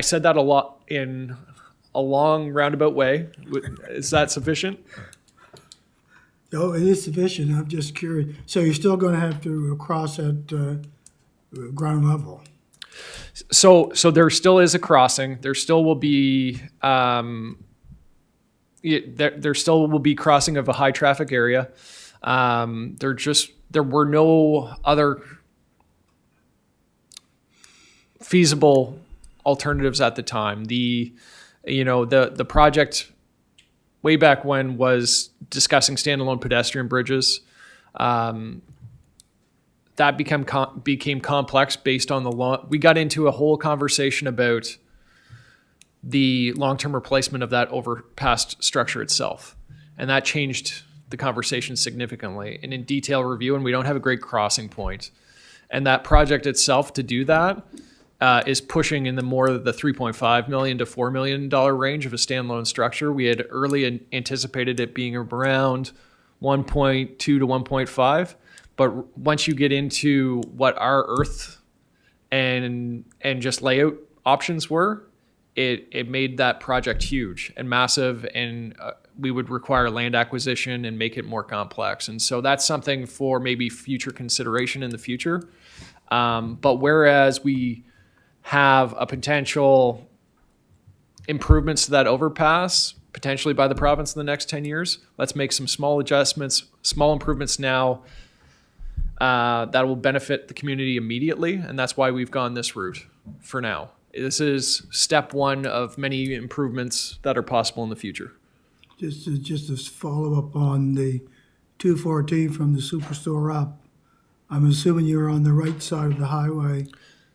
said that a lot in a long roundabout way. Is that sufficient? Oh, it is sufficient. I'm just curious. So you're still going to have to cross at ground level? So there still is a crossing. There still will be there still will be crossing of a high traffic area. There were no other feasible alternatives at the time. The project way back when was discussing standalone pedestrian bridges. That became complex based on the law. We got into a whole conversation about the long-term replacement of that overpass structure itself. And that changed the conversation significantly. And in detail review, and we don't have a great crossing point. And that project itself to do that is pushing in the more of the $3.5 million to $4 million range of a standalone structure. We had early anticipated it being around 1.2 to 1.5. But once you get into what our earth and just layout options were, it made that project huge and massive, and we would require land acquisition and make it more complex. And so that's something for maybe future consideration in the future. But whereas we have a potential improvements to that overpass, potentially by the province in the next 10 years, let's make some small adjustments, small improvements now that will benefit the community immediately. And that's why we've gone this route for now. This is step one of many improvements that are possible in the future. Just to follow up on the 214 from the superstore up, I'm assuming you're on the right side of the highway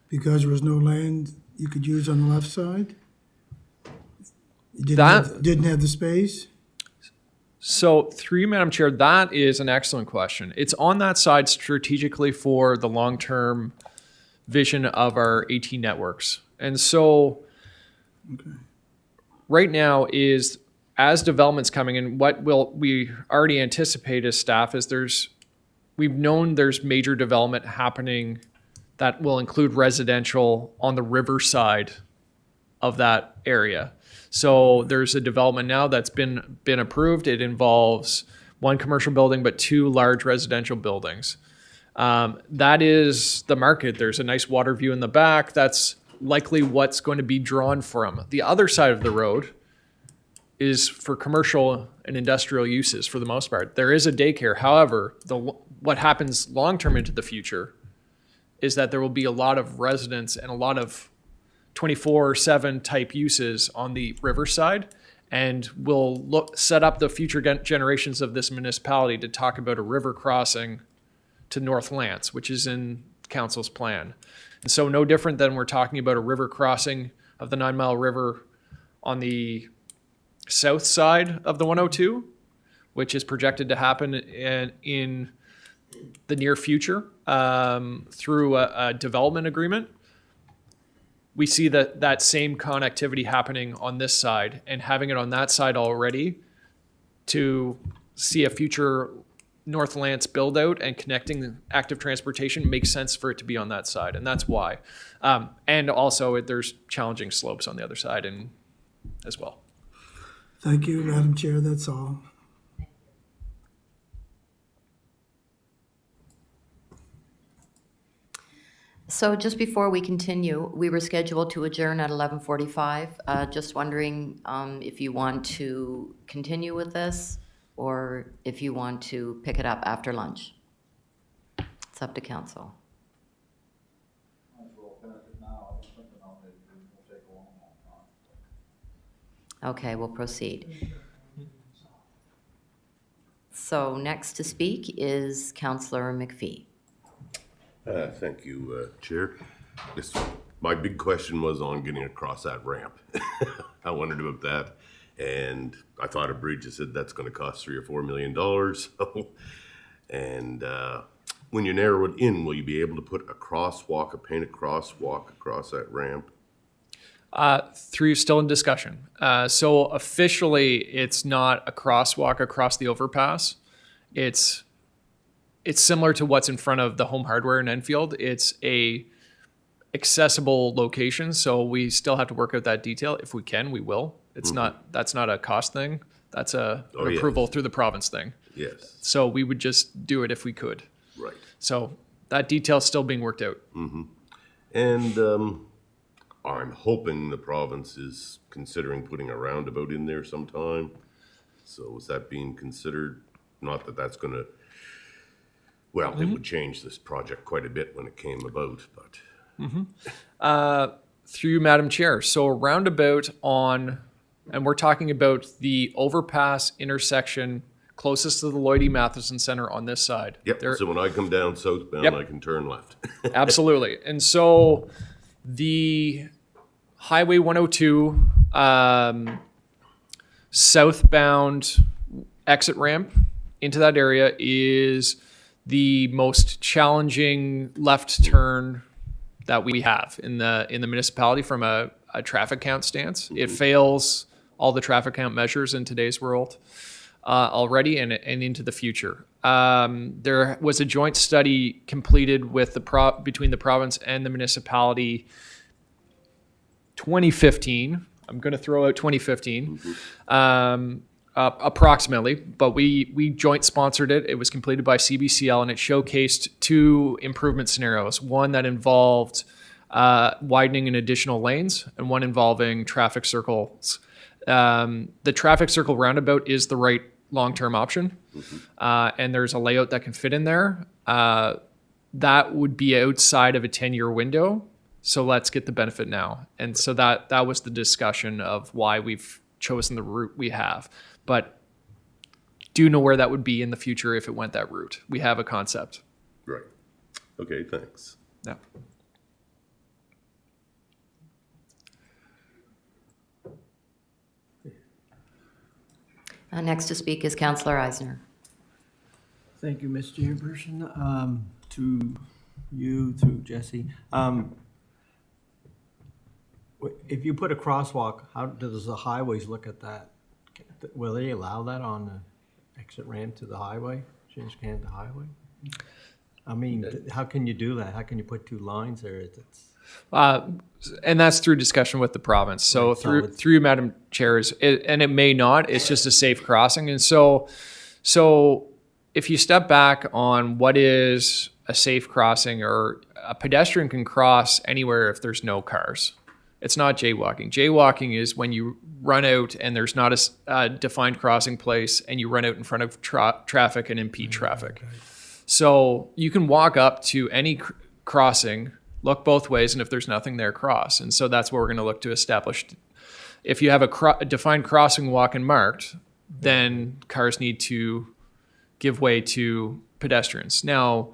because there was no land you could use on the left side? You didn't have the space? So through you, Madam Chair, that is an excellent question. It's on that side strategically for the long-term vision of our AT networks. And so right now is, as development's coming in, what we already anticipate as staff is we've known there's major development happening that will include residential on the river side of that area. So there's a development now that's been approved. It involves one commercial building, but 2 large residential buildings. That is the market. There's a nice water view in the back. That's likely what's going to be drawn from. The other side of the road is for commercial and industrial uses for the most part. There is a daycare. However, what happens long-term into the future is that there will be a lot of residents and a lot of 24/7 type uses on the riverside, and we'll set up the future generations of this municipality to talk about a river crossing to North Lance, which is in council's plan. And so no different than we're talking about a river crossing of the 9 Mile River on the south side of the 102, which is projected to happen in the near future through a development agreement. We see that same connectivity happening on this side, and having it on that side already to see a future North Lance build out and connecting the active transportation makes sense for it to be on that side. And that's why. And also there's challenging slopes on the other side and as well. Thank you, Madam Chair. That's all. So just before we continue, we were scheduled to adjourn at 11:45. Just wondering if you want to continue with this or if you want to pick it up after lunch. It's up to council. Okay, we'll proceed. So next to speak is Councillor McPhee. Thank you, Chair. This My big question was on getting across that ramp. I wondered about that. And I thought a bridge, I said that's gonna cost $3 or $4 million. So, and when you narrow it in, will you be able to put a crosswalk, a painted crosswalk across that ramp? Still in discussion. So officially, it's not a crosswalk across the overpass. It's similar to what's in front of the Home Hardware in Enfield. It's a accessible location, so we still have to work out that detail. If we can, we will. It's not, that's not a cost thing. That's an approval through the province thing. Yes. So we would just do it if we could. Right. So that detail's still being worked out. And I'm hoping the province is considering putting a roundabout in there sometime. So is that being considered? Not that that's gonna, well, it would change this project quite a bit when it came about, but. Through you, Madam Chair. So a roundabout on, and we're talking about the overpass intersection closest to the Lloyd E. Matheson Center on this side. Yep, so when I come down southbound, Yep. I can turn left. Absolutely. And so the Highway 102 southbound exit ramp into that area is the most challenging left turn that we have in the municipality from a traffic count stance. It fails all the traffic count measures in today's world already and into the future. There was a joint study completed with between the province and the municipality 2015. I'm going to throw out 2015. Approximately, but we joint sponsored it. It was completed by CBCL and it showcased two improvement scenarios. One that involved widening in additional lanes and one involving traffic circles. The traffic circle roundabout is the right long-term option. And there's a layout that can fit in there. That would be outside of a 10-year window. So let's get the benefit now. And so that was the discussion of why we've chosen the route we have. But do know where that would be in the future if it went that route. We have a concept. Right. Okay, thanks. Yeah. Next to speak is Councillor Eisner. Thank you, Ms. Chairperson. To you, through Jesse. If you put a crosswalk, how does the highways look at that? Will they allow that on the exit ramp to the highway, Shinsekan to highway? I mean, how can you do that? How can you put two lines there? And that's through discussion with the province. So Right, through Madam Chair, and it may not, it's just a safe crossing. And so if you step back on what is a safe crossing, or a pedestrian can cross anywhere if there's no cars. It's not jaywalking. Jaywalking is when you run out and there's not a defined crossing place and you run out in front of traffic and impede traffic. So you can walk up to any crossing, look both ways, and if there's nothing there, cross. And so that's what we're going to look to establish. If you have a defined crossing walk and marked, then cars need to give way to pedestrians. Now,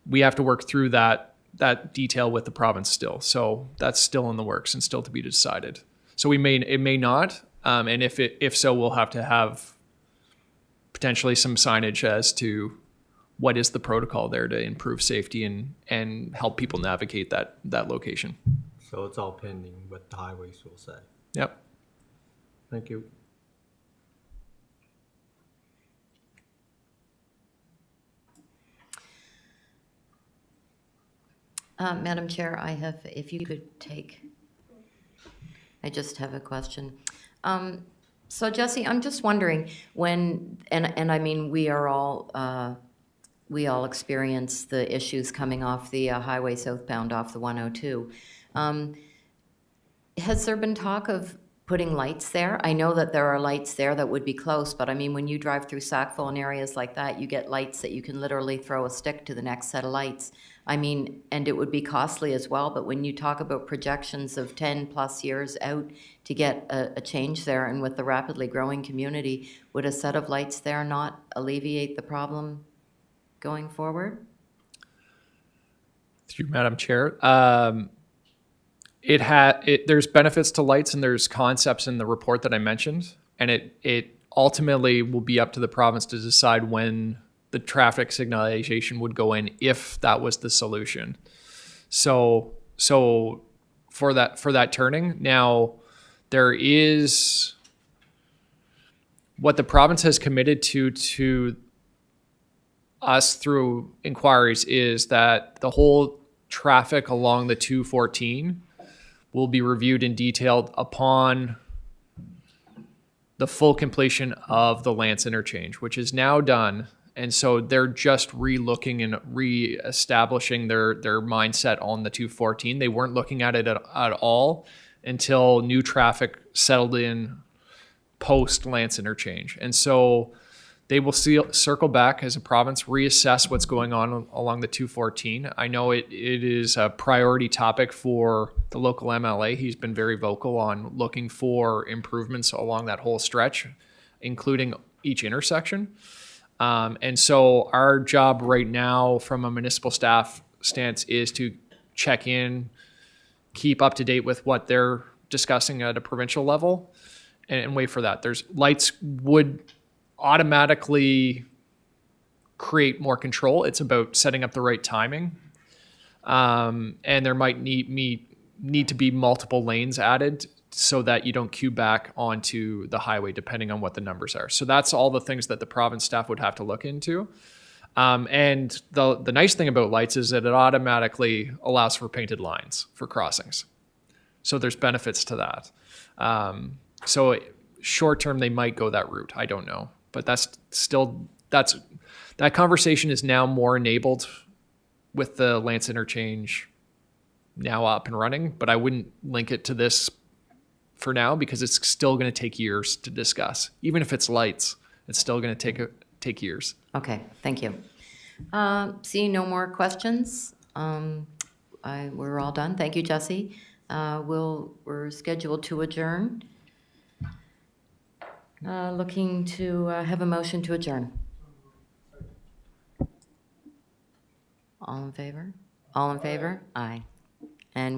we have to work through that detail with the province still. So that's still in the works and still to be decided. So it may not, and if so, we'll have to have potentially some signage as to what is the protocol there to improve safety and help people navigate that location. So it's all pending what the highways will say. Yep. Thank you. Madam Chair, I just have a question. So Jesse, I'm just wondering and I mean, we all experience the issues coming off the highway southbound off the 102. Has there been talk of putting lights there? I know that there are lights there that would be close, but I mean, when you drive through Sackville and areas like that, you get lights that you can literally throw a stick to the next set of lights. I mean, and it would be costly as well, but when you talk about projections of 10 plus years out to get a change there, and with the rapidly growing community, would a set of lights there not alleviate the problem going forward? Through Madam Chair, there's benefits to lights and there's concepts in the report that I mentioned, and it ultimately will be up to the province to decide when the traffic signalization would go in if that was the solution. So for that turning, now there is what the province has committed to us through inquiries is that the whole traffic along the 214 will be reviewed in detail upon the full completion of the Lance interchange, which is now done. And so they're just re-looking and re-establishing their mindset on the 214. They weren't looking at it at all until new traffic settled in post Lance interchange. And so they will circle back as a province, reassess what's going on along the 214. I know it is a priority topic for the local MLA. He's been very vocal on looking for improvements along that whole stretch, including each intersection. And so our job right now from a municipal staff stance is to check in, keep up to date with what they're discussing at a provincial level, and wait for that. There's lights would automatically create more control. It's about setting up the right timing. And there might need to be multiple lanes added so that you don't queue back onto the highway depending on what the numbers are. So that's all the things that the province staff would have to look into. And the nice thing about lights is that it automatically allows for painted lines for crossings. So there's benefits to that. So short term, they might go that route. I don't know. But that conversation is now more enabled with the Lance interchange now up and running, but I wouldn't link it to this for now because it's still going to take years to discuss. Even if it's lights, it's still going to take years. Okay, thank you. Seeing no more questions, we're all done. Thank you, Jesse. We're scheduled to adjourn. Looking to have a motion to adjourn. All in favor? All in favor? Aye. And